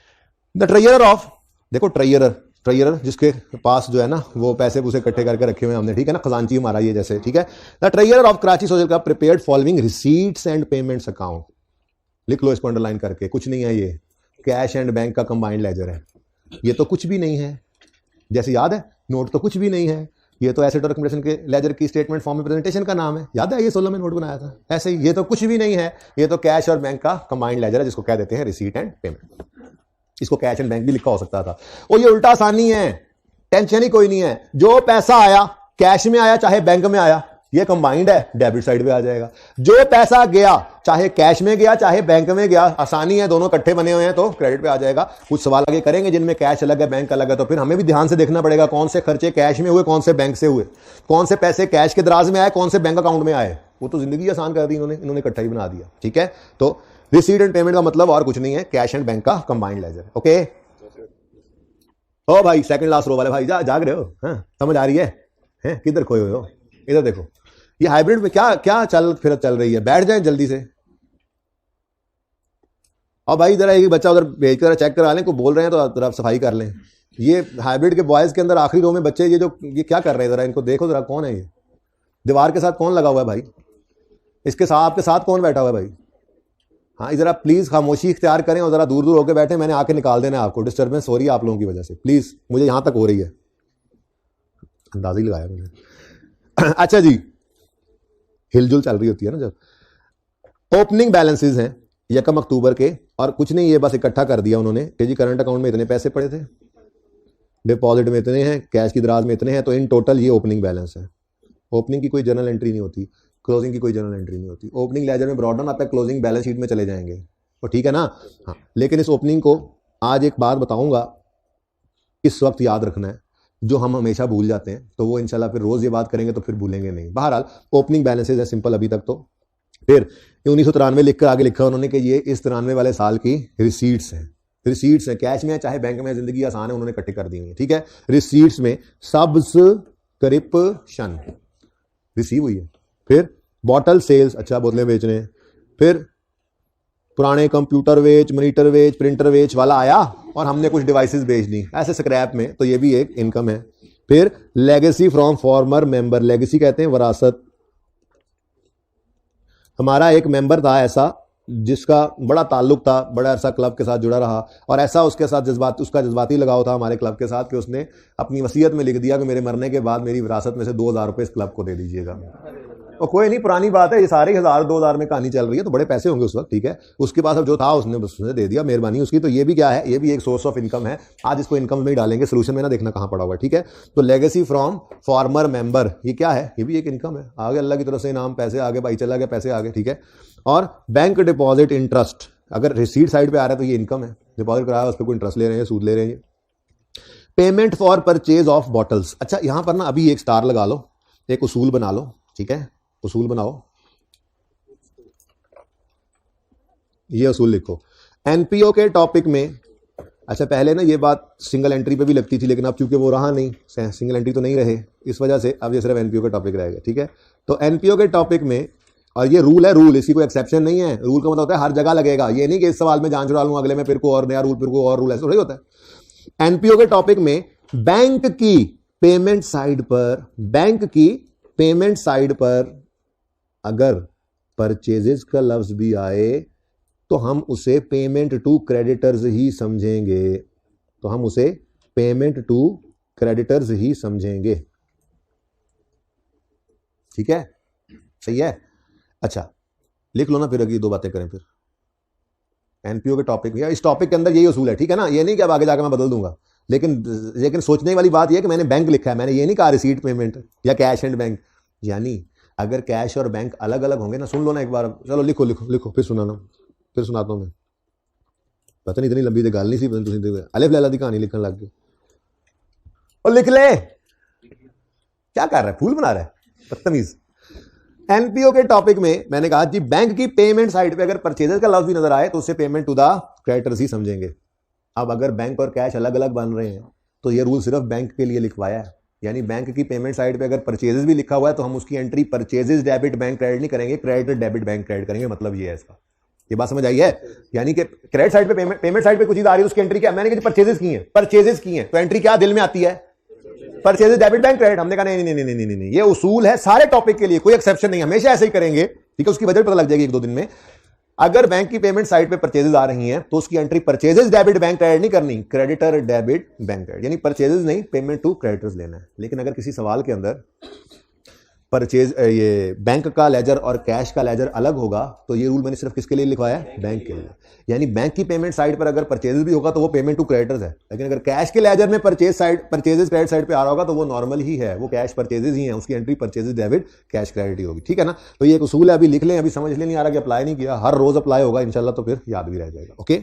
द ट्रेजरर ऑफ, देखो ट्रेजरर जिसके पास जो है ना वो पैसे पूसे इकट्ठे करके रखे हुए हैं हमने, ठीक है ना, खजांची हमारा ये जैसे, ठीक है। The treasurer of Karachi social का prepared following receipts and payments account, लिख लो इसको अंडरलाइन करके, कुछ नहीं है, ये कैश एंड बैंक का कंबाइंड लेजर है। ये तो कुछ भी नहीं है, जैसे याद है नोट तो कुछ भी नहीं है, ये तो एसेट और एक्युमुलेशन के लेजर की स्टेटमेंट फॉर्म में प्रेजेंटेशन का नाम है, याद है, ये 16 में नोट बनाया था। ऐसे ही ये तो कुछ भी नहीं है, ये तो कैश और बैंक का कंबाइंड लेजर है, जिसको कह देते हैं रिसीट एंड पेमेंट। इसको कैश एंड बैंक भी लिखा हो सकता था। और ये उल्टा आसानी है, टेंशन ही कोई नहीं है। जो पैसा आया कैश में आया चाहे बैंक में आया, ये कंबाइंड है, डेबिट साइड पे आ जाएगा। जो पैसा गया चाहे कैश में गया चाहे बैंक में गया, आसानी है, दोनों इकट्ठे बने हुए हैं तो क्रेडिट पे आ जाएगा। कुछ सवाल आगे करेंगे जिनमें कैश अलग है बैंक अलग है, तो फिर हमें भी ध्यान से देखना पड़ेगा कौन से खर्चे कैश में हुए कौन से बैंक से हुए, कौन से पैसे कैश के दराज में आए कौन से बैंक अकाउंट में आए। वो तो जिंदगी आसान कर दी इन्होंने इकट्ठा ही बना दिया। ठीक है, तो रिसीट एंड पेमेंट का मतलब और कुछ नहीं है, कैश एंड बैंक का कंबाइंड लेजर। ओके, ओ भाई सेकंड लास्ट रो वाले भाई जाग रहे हो? हाँ, समझ आ रही है? किधर खोए हुए हो? इधर देखो, ये हाइब्रिड में क्या क्या चल रही है। बैठ जाए जल्दी से। और भाई जरा एक बच्चा उधर भेज कर चेक करा लें, को बोल रहे हैं तो जरा सफाई कर लें। ये हाइब्रिड के बॉयज के अंदर आखिरी रो में बच्चे ये क्या कर रहे हैं, जरा इनको देखो जरा, कौन है ये? दीवार के साथ कौन लगा हुआ है भाई? इसके साथ आपके साथ कौन बैठा हुआ है भाई? हाँ, जरा प्लीज खामोशी इख्तियार करें और जरा दूर दूर होकर बैठे। मैंने आके निकाल देना है आपको, डिस्टर्बेंस हो रही है आप लोगों की वजह से। प्लीज, मुझे यहां तक हो रही है, अंदाजा ही लगाया मैंने। अच्छा जी, हिलजुल चल रही होती है ना जब। ओपनिंग बैलेंसेस हैं 1 अक्टूबर के, और कुछ नहीं, ये बस इकट्ठा कर दिया उन्होंने कि जी करंट अकाउंट में इतने पैसे पड़े थे, डिपॉजिट में इतने हैं, कैश की दराज में इतने हैं, तो इन टोटल ये ओपनिंग बैलेंस है। ओपनिंग की कोई जर्नल एंट्री नहीं होती, क्लोजिंग की कोई जर्नल एंट्री नहीं होती। ओपनिंग लेजर में ब्रॉड डाउन आता है, क्लोजिंग बैलेंस शीट में चले जाएंगे, तो ठीक है ना। हाँ, लेकिन इस ओपनिंग को आज एक बात बताऊंगा, इस वक्त याद रखना है, जो हम हमेशा भूल जाते हैं, तो वो इंशाल्लाह फिर रोज ये बात करेंगे तो फिर भूलेंगे नहीं। बहरहाल ओपनिंग बैलेंसेज है सिंपल अभी तक तो। फिर 1993 लिखकर आगे लिखा उन्होंने कि ये इस 93 वाले साल की रिसीट्स हैं। रिसीट्स हैं, कैश में है चाहे बैंक में, जिंदगी आसान है, उन्होंने इकट्ठी कर दी हुई। ठीक है, रिसीट्स में सब्सक्रिप्शन रिसीव हुई है, फिर बॉटल सेल्स, अच्छा बोतलें बेच रहे हैं, फिर पुराने computer vetch, monitor vetch, printer vetch वाला आया और हमने कुछ डिवाइसेस बेच दी ऐसे स्क्रैप में, तो ये भी एक इनकम है। फिर legacy from farmer member, legacy कहते हैं विरासत। हमारा एक मेंबर था ऐसा जिसका बड़ा ताल्लुक था, बड़ा अरसा क्लब के साथ जुड़ा रहा, और ऐसा उसके साथ उसका जज्बाती लगाव था हमारे क्लब के साथ कि उसने अपनी वसीयत में लिख दिया कि मेरे मरने के बाद मेरी विरासत में से 2000 रुपये इस क्लब को दे दीजिएगा। और कोई नहीं, पुरानी बात है, ये सारे 1000-2000 में कहानी चल रही है, तो बड़े पैसे होंगे उस वक्त। ठीक है, उसके पास अब जो था उसने दे दिया, मेहरबानी उसकी। तो ये भी क्या है, ये भी एक सोर्स ऑफ इनकम है। आज इसको इनकम में ही डालेंगे, सोल्यूशन में ना देखना कहाँ पड़ा हुआ है। ठीक है, तो लेगेसी फ्रॉम फॉर्मर मेंबर, ये क्या है, ये भी एक इनकम है। आगे अल्लाह की तरफ से इनाम, पैसे आगे, भाई चला गया, पैसे आगे। ठीक है, और बैंक डिपॉजिट इंटरेस्ट, अगर रिसीट साइड पे आ रहा है तो ये इनकम है। डिपॉजिट कराया, उस पर कोई इंटरेस्ट ले रहे हैं, सूद ले रहे हैं। Payment for purchase of bottles, अच्छा यहां पर ना अभी एक स्टार लगा लो, एक उसूल बना लो। ठीक है, उसूल बनाओ, ये उसूल लिखो एनपीओ के टॉपिक में। अच्छा, पहले ना ये बात सिंगल एंट्री पे भी लगती थी, लेकिन अब चूंकि वो रहा नहीं, सिंगल एंट्री तो नहीं रहे, इस वजह से अब ये सिर्फ एनपीओ का टॉपिक रहेगा। ठीक है, तो एनपीओ के टॉपिक में, और ये रूल है, रूल, इसकी कोई एक्सेप्शन नहीं है। रूल का मतलब होता है हर जगह लगेगा, ये नहीं कि इस सवाल में जान छुड़ा लूं, अगले में फिर को और नया रूल, फिर को और रूल, ऐसा थोड़ी होता है। एनपीओ के टॉपिक में बैंक की पेमेंट साइड पर, बैंक की पेमेंट साइड पर अगर परचेजेस का लफ्ज भी आए तो हम उसे पेमेंट टू क्रेडिटर्स ही समझेंगे, तो हम उसे पेमेंट टू क्रेडिटर्स ही समझेंगे। ठीक है, सही है। अच्छा, लिख लो ना, फिर अगली 2 बातें करें फिर। एनपीओ के टॉपिक में, इस टॉपिक के अंदर यही उसूल है। ठीक है ना, ये नहीं कि अब आगे जाकर मैं बदल दूंगा, लेकिन सोचने वाली बात यह है कि मैंने बैंक लिखा है, मैंने ये नहीं कहा रिसीट पेमेंट या कैश एंड बैंक। यानी अगर कैश और बैंक अलग अलग होंगे ना, सुन लो ना एक बार, चलो लिखो लिखो लिखो, फिर सुनाना, फिर सुनाता हूं मैं। पता नहीं इतनी लंबी तो गल नहीं सी, अलिफ लैला दी कहानी लिखने लग गए। और लिख ले, क्या कर रहा है, फूल बना रहा है, बदतमीज। एनपीओ के टॉपिक में मैंने कहा जी, बैंक की पेमेंट साइड पे अगर परचेजेस का लफ्ज भी नजर आए तो उसे पेमेंट टू द क्रेडिटर्स ही समझेंगे। अब अगर बैंक और कैश अलग अलग बन रहे हैं तो ये रूल सिर्फ बैंक के लिए लिखवाया है। यानी बैंक की पेमेंट साइड पे अगर परचेजेस भी लिखा हुआ है तो हम उसकी entry purchases debit bank credit नहीं करेंगे, क्रेडिट डेबिट बैंक क्रेडिट करेंगे। मतलब ये है इसका, ये बात समझ आई है। यानी कि क्रेडिट साइड पे पेमेंट साइड पे कुछ चीज आ रही है, उसकी एंट्री क्या, मैंने परचेजेस की है, तो एंट्री क्या दिल में आती है, परचेजेस डेबिट बैंक क्रेडिट। हमने कहा नहीं नहीं नहीं नहीं नहीं, ये उसूल है सारे टॉपिक के लिए, कोई एक्सेप्शन नहीं, हमेशा ऐसे ही करेंगे। ठीक है, उसकी वजह पता लग जाएगी 1-2 दिन में। अगर बैंक की पेमेंट साइड पे परचेजेस आ रही हैं तो उसकी entry purchases debit bank credit नहीं करनी, क्रेडिटर डेबिट बैंक क्रेडिट, यानी परचेजेस नहीं, पेमेंट टू क्रेडिटर्स लेना है। लेकिन अगर किसी सवाल के अंदर परचेज, ये बैंक का लेजर और कैश का लेजर अलग होगा तो ये रूल मैंने सिर्फ किसके लिए लिखवाया है, बैंक के लिए। यानी बैंक की पेमेंट साइड पर अगर परचेजेस भी होगा तो वो पेमेंट टू क्रेडिटर्स है, लेकिन अगर कैश के लेजर में परचेजेस क्रेडिट साइड पे आ रहा होगा तो वो नॉर्मल ही है, वो कैश परचेजेस ही है, उसकी entry purchases debit cash credit ही होगी। ठीक है ना, तो ये एक उसूल है, अभी लिख लें, अभी समझ ले, नहीं आ रहा कि अप्लाई नहीं किया, हर रोज अप्लाई होगा इंशाल्लाह, तो फिर याद भी रह जाएगा। ओके,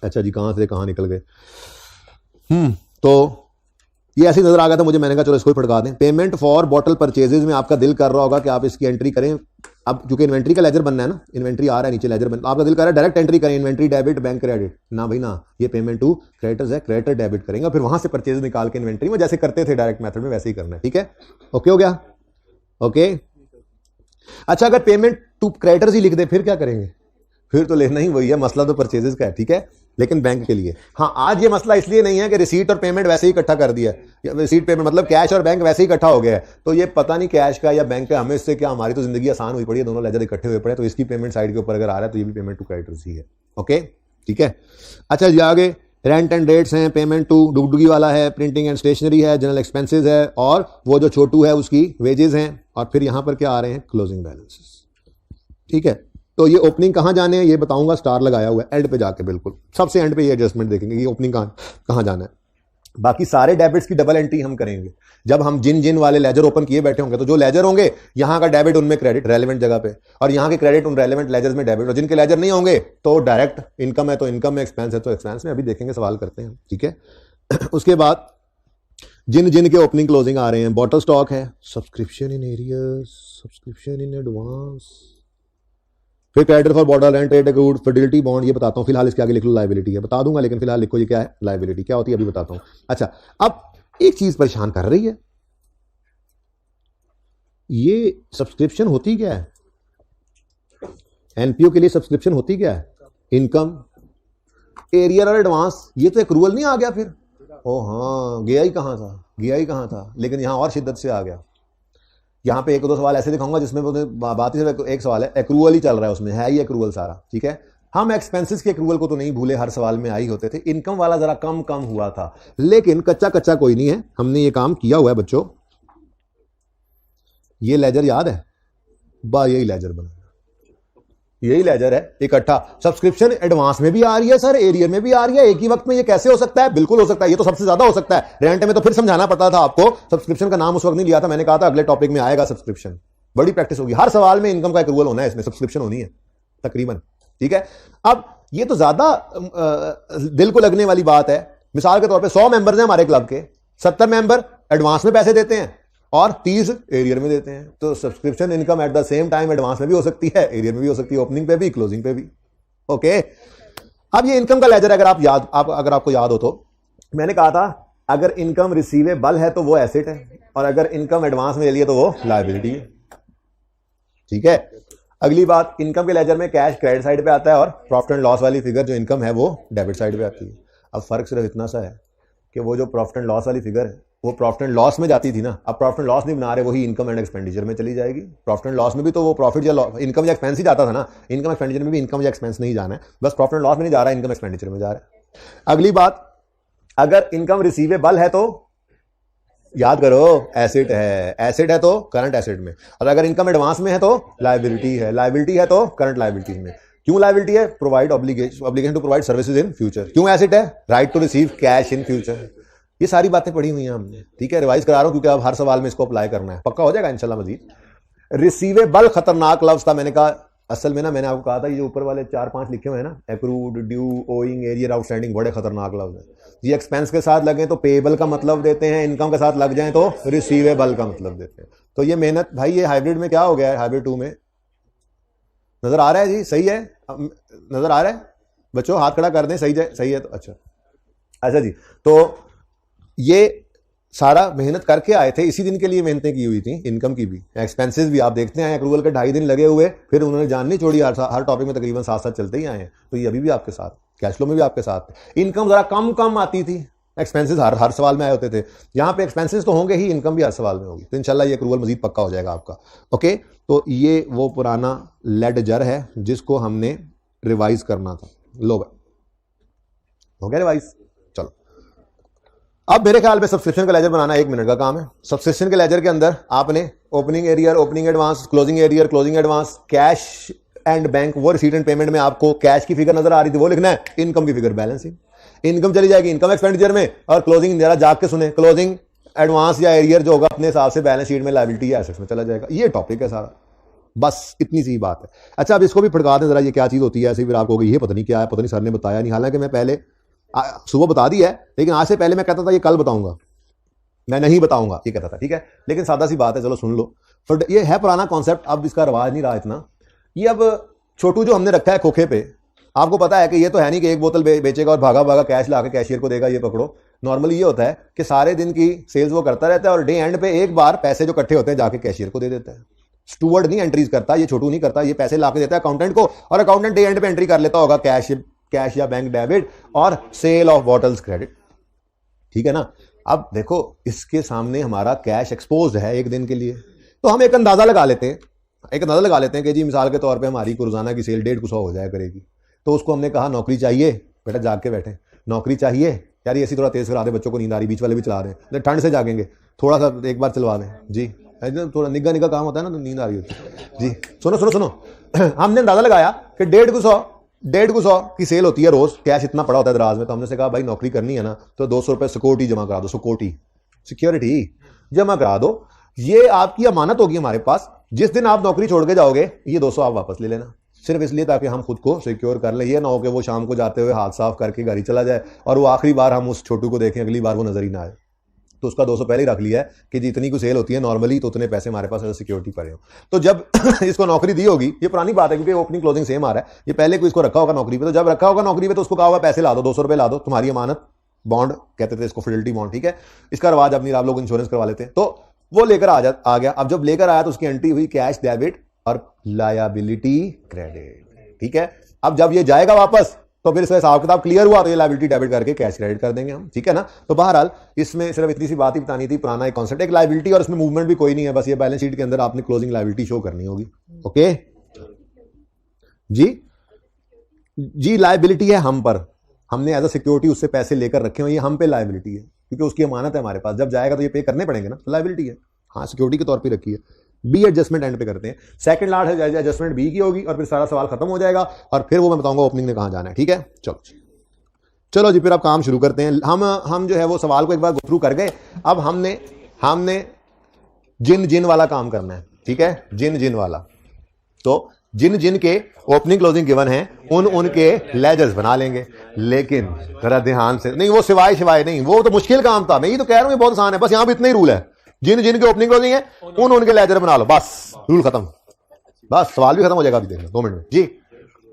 अच्छा जी, कहां से कहां निकल गए। तो ये ऐसी नजर आ गया था मुझे, मैंने कहा चलो इसको ही फटका दें। पेमेंट फॉर बॉटल परचेजेस में आपका दिल कर रहा होगा कि आप इसकी एंट्री करें अब क्योंकि इन्वेंट्री का लेजर बनना है ना, इन्वेंट्री आ रहा है नीचे लेजर बन, आपका दिल कर रहा है डायरेक्ट एंट्री करें इन्वेंट्री डेबिट बैंक क्रेडिट, ना भाई ना, ये पेमेंट टू क्रेडिटर्स है, क्रेडिटर डेबिट करेंगे फिर वहां से परचेज निकाल के इन्वेंट्री में जैसे करते थे डायरेक्ट मेथड में वैसे ही करना है। ठीक है, ओके हो गया, ओके। अच्छा अगर पेमेंट टू क्रेडिटर्स ही लिख दे फिर क्या करेंगे? फिर तो लेना ही वही है, मसला तो परचेजेस का है। ठीक है, लेकिन बैंक के लिए हाँ, आज ये मसला इसलिए नहीं है कि रिसीट और पेमेंट वैसे ही इकट्ठा कर दिया, रिसीट पेमेंट मतलब कैश और बैंक वैसे ही इकट्ठा हो गया है, तो ये पता नहीं कैश का या बैंक का, हमें इससे क्या, हमारी तो जिंदगी आसान हुई पड़ी है, दोनों लेजर इकट्ठे हुए पड़े, तो इसकी पेमेंट साइड के ऊपर अगर आ रहा है तो ये भी पेमेंट टू क्रेडिटर्स ही है। ओके ठीक है। अच्छा जी आगे रेंट एंड रेट्स हैं, पेमेंट टू डुगडुगी वाला है, प्रिंटिंग एंड स्टेशनरी है, जनरल एक्सपेंसेस है, और वो जो छोटू है उसकी वेजेस हैं, और फिर यहां पर क्या आ रहे हैं? Closing balances. ठीक है, तो ये ओपनिंग कहां जाने हैं ये बताऊंगा, स्टार लगाया हुआ है एंड पे जाके, बिल्कुल सबसे एंड पे ये एडजस्टमेंट देखेंगे कि ओपनिंग कहां जाना है। बाकी सारे डेबिट्स की डबल एंट्री हम करेंगे जब हम जिन जिन वाले लेजर ओपन किए बैठे होंगे, तो जो लेजर होंगे यहां का डेबिट उनमें क्रेडिट रेलेवेंट जगह पे, और यहां के क्रेडिट उन रेलेवेंट लेजर्स में डेबिट, और जिनके लेजर नहीं होंगे तो डायरेक्ट इनकम है तो इनकम में, एक्सपेंस है तो एक्सपेंस में, अभी देखेंगे, सवाल करते हैं। ठीक है उसके बाद जिन जिन के ओपनिंग क्लोजिंग आ रहे हैं, बॉटल स्टॉक है, subscription in arrears, subscription in advance, फिर credit for border rent, trade accrued, fidelity bond, ये बताता हूं, फिलहाल इसके आगे लिख लो लायबिलिटी है, बता दूंगा लेकिन फिलहाल लिखो ये क्या है, लायबिलिटी क्या होती है अभी बताता हूं। अच्छा अब एक चीज परेशान कर रही है, ये सब्सक्रिप्शन होती क्या है? एनपीओ के लिए सब्सक्रिप्शन होती क्या है? इनकम, एरियर और एडवांस, ये तो एक्रूअल नहीं आ गया फिर? ओ हाँ, गया ही कहां था, गया ही कहां था, लेकिन यहां और शिद्दत से आ गया। यहां पे एक दो सवाल ऐसे दिखाऊंगा जिसमें बात ही सिर्फ एक सवाल है, एक्रूअल ही चल रहा है, उसमें है ही एक्रूअल सारा। ठीक है, हम एक्सपेंसेस के एक्रूअल को तो नहीं भूले, हर सवाल में आई होते थे, इनकम वाला जरा कम कम हुआ था, लेकिन कच्चा कच्चा कोई नहीं है, हमने ये काम किया हुआ है बच्चों। ये लेजर याद है बा, यही लेजर बना, यही लेजर है इकट्ठा, सब्सक्रिप्शन एडवांस में भी आ रही है सर, एरियर में भी आ रही है, एक ही वक्त में ये कैसे हो सकता है? बिल्कुल हो सकता है, ये तो सबसे ज्यादा हो सकता है। रेंट में तो फिर समझाना पड़ता था आपको, सब्सक्रिप्शन का नाम उस वक्त नहीं लिया था, मैंने कहा था अगले टॉपिक में आएगा सब्सक्रिप्शन, बड़ी प्रैक्टिस होगी, हर सवाल में इनकम का एक्रूवल होना है, इसमें सब्सक्रिप्शन होनी है तकरीबन। ठीक है, अब ये तो ज्यादा दिल को लगने वाली बात है। मिसाल के तौर पर 100 मेंबर्स हैं हमारे क्लब के, 70 मेंबर एडवांस में पैसे देते हैं और 30 एरियर में देते हैं, तो subscription income at the same time advance में भी हो सकती है, एरियर में भी हो सकती है, ओपनिंग पे भी क्लोजिंग पे भी। ओके, अब ये इनकम का लेजर अगर अगर आपको याद हो तो मैंने कहा था अगर इनकम रिसीवेबल है तो वो एसेट है, और अगर इनकम एडवांस में ले लिए तो वो लायबिलिटी है। ठीक है, अगली बात, इनकम के लेजर में कैश क्रेडिट साइड पे आता है और प्रॉफिट एंड लॉस वाली फिगर जो इनकम है वो डेबिट साइड पे आती है। अब फर्क सिर्फ इतना सा है कि वो जो प्रॉफिट एंड लॉस वाली फिगर है वो प्रॉफिट एंड लॉस में जाती थी ना, अब प्रॉफिट एंड लॉस नहीं बना रहे, वही इनकम एंड एक्सपेंडिचर में चली जाएगी। प्रॉफिट एंड लॉस में भी तो वो प्रॉफिट या इनकम या एक्सपेंस ही जाता था ना, इनकम एक्सपेंडिचर में भी इनकम या एक्सपेंस नहीं जाना है, बस प्रॉफिट एंड लॉस में नहीं जा रहा है, इनकम एक्सपेंडिचर में जा रहा है। अगली बात, अगर इनकम रिसीवेबल है तो याद करो एसेट है, एसेट है तो करंट एसेट में, और अगर इनकम एडवांस में है तो लायबिलिटी है, लायबिलिटी है तो करंट लायबिलिटीज में। क्यों लायबिलिटी है? Provide obligation to provide services in future. क्यों एसेट है? Right to receive cash in future. ये सारी बातें पढ़ी हुई हैं हमने, ठीक है, रिवाइज करा रहा हूं क्योंकि अब हर सवाल में इसको अप्लाई करना है, पक्का हो जाएगा इंशाल्लाह मजीद। रिसीवेबल खतरनाक लफ्ज था, मैंने कहा असल में ना, मैंने आपको कहा था ये ऊपर वाले 4-5 लिखे हुए हैं ना, accrued, due, owing, arrear, outstanding, बड़े खतरनाक लफ्ज हैं। ये एक्सपेंस के साथ लगे तो पेबल का मतलब देते हैं, इनकम के साथ लग जाए तो रिसीवेबल का मतलब देते हैं। तो ये मेहनत भाई, ये हाइब्रिड में क्या हो गया है, हाइब्रिड 2 में नजर आ रहा है जी? सही है, नजर आ रहा है बच्चों? हाथ खड़ा कर दें, सही है तो अच्छा जी। तो ये सारा मेहनत करके आए थे, इसी दिन के लिए मेहनतें की हुई थी, इनकम की भी, एक्सपेंसेस भी। आप देखते हैं अक्रूवल के 2.5 दिन लगे हुए, फिर उन्होंने जान नहीं छोड़ी, हर टॉपिक में तकरीबन साथ साथ चलते ही आए हैं। तो ये अभी भी आपके साथ, कैश फ्लो में भी आपके साथ। इनकम जरा कम आती थी, एक्सपेंसेस हर सवाल में आए होते थे, यहाँ पे एक्सपेंसेस तो होंगे ही, इनकम भी हर सवाल में होगी। तो इंशाल्लाह ये अक्रूवल मजीद पक्का हो जाएगा आपका। ओके, तो ये वो पुराना लेडजर है जिसको हमने रिवाइज करना था। लो भाई, हो गया रिवाइज। चलो, अब मेरे ख्याल में सब्सक्रिप्शन का लेजर बनाना 1 मिनट का काम है। सब्सक्रिप्शन के लेजर के अंदर आपने opening arrear, opening advance, closing arrear, closing advance, cash and bank, वो रिसीट एंड पेमेंट में आपको कैश की फिगर नजर आ रही थी, वो लिखना है, इनकम की फिगर बैलेंसिंग, इनकम चली जाएगी इनकम एक्सपेंडिचर में, और क्लोजिंग जरा जाग के सुने, क्लोजिंग एडवांस या एरियर जो होगा अपने हिसाब से बैलेंस शीट में लायबिलिटी या एसेट्स में चला जाएगा। ये टॉपिक है सारा, बस इतनी सी बात है। अच्छा, अब इसको भी फटका दें जरा, ये क्या चीज होती है, ऐसे फिर आपको ये पता नहीं क्या है, पता नहीं सर ने बताया नहीं, हालांकि मैं पहले सुबह बता दी है, लेकिन आज से पहले मैं कहता था ये कल बताऊंगा, मैं नहीं बताऊंगा ये कहता था, ठीक है, लेकिन सादा सी बात है, चलो सुन लो। ये है पुराना कॉन्सेप्ट, अब इसका रवाज नहीं रहा इतना। ये अब छोटू जो हमने रखा है खोखे पे, आपको पता है कि ये तो है नहीं कि एक बोतल बेचेगा और भागा भागा कैश ला के कैशियर को देगा, ये पकड़ो। नॉर्मली ये होता है कि सारे दिन की सेल्स वो करता रहता है और डे एंड पे एक बार पैसे जो इकट्ठे होते हैं जाके कैशियर को दे देता है। स्टूवर्ड नहीं एंट्रीज करता, ये छोटू नहीं करता, ये पैसे लाके देता है अकाउंटेंट को और अकाउंटेंट डे एंड पे एंट्री कर लेता होगा कैश या बैंक डेबिट और सेल ऑफ बॉटल्स क्रेडिट, ठीक है ना। अब देखो इसके सामने हमारा कैश एक्सपोज है एक दिन के लिए, तो हम एक अंदाजा लगा लेते हैं कि जी मिसाल के तौर पे हमारी रोजाना की सेल 150 हो जाया करेगी। तो उसको हमने कहा नौकरी चाहिए, बेटा जाग के बैठे, नौकरी चाहिए यार, ये ऐसी थोड़ा तेज करा दे, बच्चों को नींद आ रही, बीच वाले भी चला रहे हैं, ठंड से जागेंगे, थोड़ा सा एक बार चलवा दें जी, थोड़ा निग्गा काम होता है ना, तो नींद आ रही होती है जी। सुनो हमने अंदाजा लगाया कि 150 की सेल होती है रोज, कैश इतना पड़ा होता है दराज में। तो हमने से कहा भाई नौकरी करनी है ना, तो 200 रुपए सिक्योरिटी जमा करा दो, सिक्योरिटी जमा करा दो, ये आपकी अमानत होगी हमारे पास। जिस दिन आप नौकरी छोड़ के जाओगे ये 200 आप वापस ले लेना, सिर्फ इसलिए ताकि हम खुद को सिक्योर कर लें। ये ना हो कि वो शाम को जाते हुए हाथ साफ करके घर ही चला जाए और वो आखिरी बार हम उस छोटू को देखें, अगली बार वो नजर ही ना आए। तो उसका 200 पहले ही रख लिया है कि जितनी को सेल होती है नॉर्मली, तो उतने पैसे हमारे पास सिक्योरिटी पड़े हो। तो जब इसको नौकरी दी होगी, ये पुरानी बात है क्योंकि ओपनिंग क्लोजिंग सेम आ रहा है, ये पहले को इसको रखा होगा नौकरी पे, तो जब रखा होगा नौकरी पे तो उसको कहा होगा पैसे ला दो, 200 रुपए ला दो, तुम्हारी अमानत, बॉन्ड कहते थे इसको, फिडेलिटी बॉन्ड, ठीक है। इसका रवाज अब नहीं, आप लोग इंश्योरेंस करवा लेते हैं। तो वो लेकर आ गया। अब जब लेकर आया तो उसकी एंट्री हुई कैश डेबिट और लायबिलिटी क्रेडिट, ठीक है। अब जब ये जाएगा वापस तो फिर इसका हिसाब किताब क्लियर हुआ तो ये लायबिलिटी डेबिट करके कैश क्रेडिट कर देंगे हम, ठीक है ना। तो बहरहाल इसमें सिर्फ इतनी सी बात ही बतानी थी, पुराना एक कॉन्सेप्ट, एक लायबिलिटी, और इसमें मूवमेंट भी कोई नहीं है, बस ये बैलेंस शीट के अंदर आपने क्लोजिंग लायबिलिटी शो करनी होगी। ओके जी लायबिलिटी है हम पर, हमने एज अ सिक्योरिटी उससे पैसे लेकर रखे हुए, ये हम पे लायबिलिटी है क्योंकि उसकी अमानत है हमारे पास, जब जाएगा तो ये पे करने पड़ेंगे ना, तो लायबिलिटी है, हाँ सिक्योरिटी के तौर पे रखी है। बी एडजस्टमेंट एंड पे करते हैं, सेकंड लास्ट एडजस्टमेंट बी की होगी और फिर सारा सवाल खत्म हो जाएगा और फिर वो मैं बताऊंगा ओपनिंग में कहां जाना है, ठीक है। चलो जी फिर अब काम शुरू करते हैं। हम जो है वो सवाल को एक बार गो थ्रू कर गए। अब हमने जिन वाला काम करना है, ठीक है, जिन वाला। तो जिन के ओपनिंग क्लोजिंग गिवन है उनके लेजर्स बना लेंगे, लेकिन जरा ध्यान से नहीं, वो सिवाय नहीं, वो तो मुश्किल काम था, मैं ये तो कह रहा हूं ये बहुत आसान है, बस यहां भी इतना ही रूल है, जिन के ओपनिंग क्लोजिंग है उनके लेजर बना लो, बस रूल खत्म, बस सवाल भी खत्म हो जाएगा अभी देखना 2 मिनट में जी।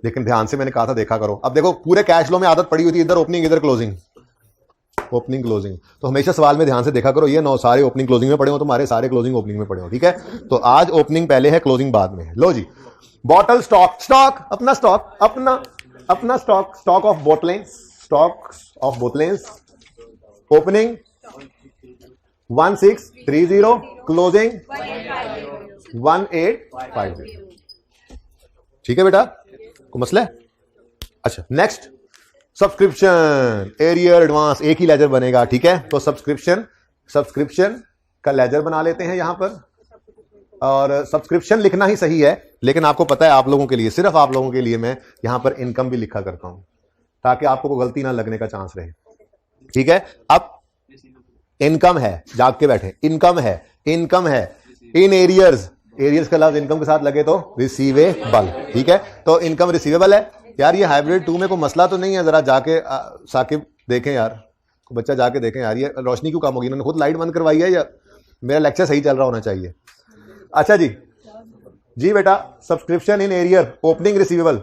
लेकिन ध्यान से मैंने कहा था देखा करो। अब देखो पूरे कैश फ्लो में आदत पड़ी हुई थी, इधर ओपनिंग इधर क्लोजिंग, ओपनिंग क्लोजिंग, तो हमेशा सवाल में ध्यान से देखा करो, ये 9 सारे ओपनिंग क्लोजिंग में पड़े हो, तुम्हारे सारे क्लोजिंग ओपनिंग में पड़े हो, ठीक है। तो आज ओपनिंग पहले है, क्लोजिंग बाद में है। लो जी, बॉटल स्टॉक अपना स्टॉक ऑफ बोतलेंस ओपनिंग 1630, क्लोजिंग 1850, ठीक है बेटा, को मसला है। अच्छा नेक्स्ट, सब्सक्रिप्शन एरियर एडवांस, एक ही लेजर बनेगा, ठीक है। तो सब्सक्रिप्शन का लेजर बना लेते हैं यहां पर, और सब्सक्रिप्शन लिखना ही सही है, लेकिन आपको पता है आप लोगों के लिए, सिर्फ आप लोगों के लिए मैं यहां पर इनकम भी लिखा करता हूं ताकि आपको कोई गलती ना लगने का चांस रहे, ठीक है। अब इनकम है, जाग के बैठे, इनकम है इन एरियर्स का लफ्ज इनकम के साथ लगे तो रिसीवेबल, ठीक है। तो इनकम रिसीवेबल है यार। ये हाइब्रिड 2 में कोई मसला तो नहीं है, जरा जाके साकिब देखें यार, बच्चा जाके देखें यार, ये रोशनी क्यों कम होगी, इन्होंने खुद लाइट बंद करवाई है या मेरा लेक्चर सही चल रहा होना चाहिए। अच्छा जी बेटा, subscription in arrear opening receivable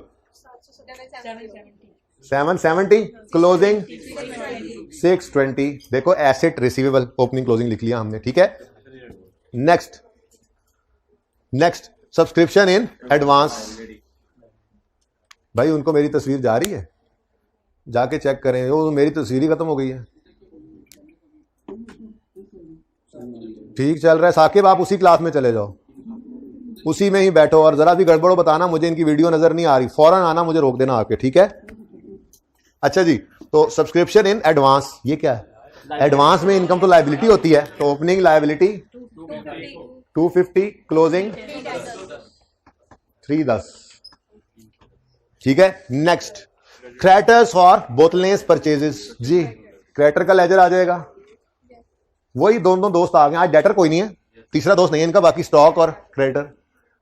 770, closing 620। देखो एसेट रिसीवेबल ओपनिंग क्लोजिंग लिख लिया हमने, ठीक है। Next subscription in advance. भाई उनको मेरी तस्वीर जा रही है, जाके चेक करें, वो मेरी तस्वीर ही खत्म हो गई है। ठीक चल रहा है साकिब, आप उसी क्लास में चले जाओ, उसी में ही बैठो, और जरा भी गड़बड़ हो बताना मुझे, इनकी वीडियो नजर नहीं आ रही, फौरन आना, मुझे रोक देना आके, ठीक है। अच्छा जी, तो सब्सक्रिप्शन इन एडवांस, ये क्या है? एडवांस में इनकम तो लायबिलिटी होती है, तो ओपनिंग लायबिलिटी 250, क्लोजिंग 310, ठीक है। नेक्स्ट, क्रेडिटर्स फॉर बोतलेंस परचेजेस। जी क्रेडिटर का लेजर आ जाएगा, वही दोनों दोस्त आ गए, आज डेटर कोई नहीं है, तीसरा दोस्त नहीं है इनका, बाकी स्टॉक और क्रेडिटर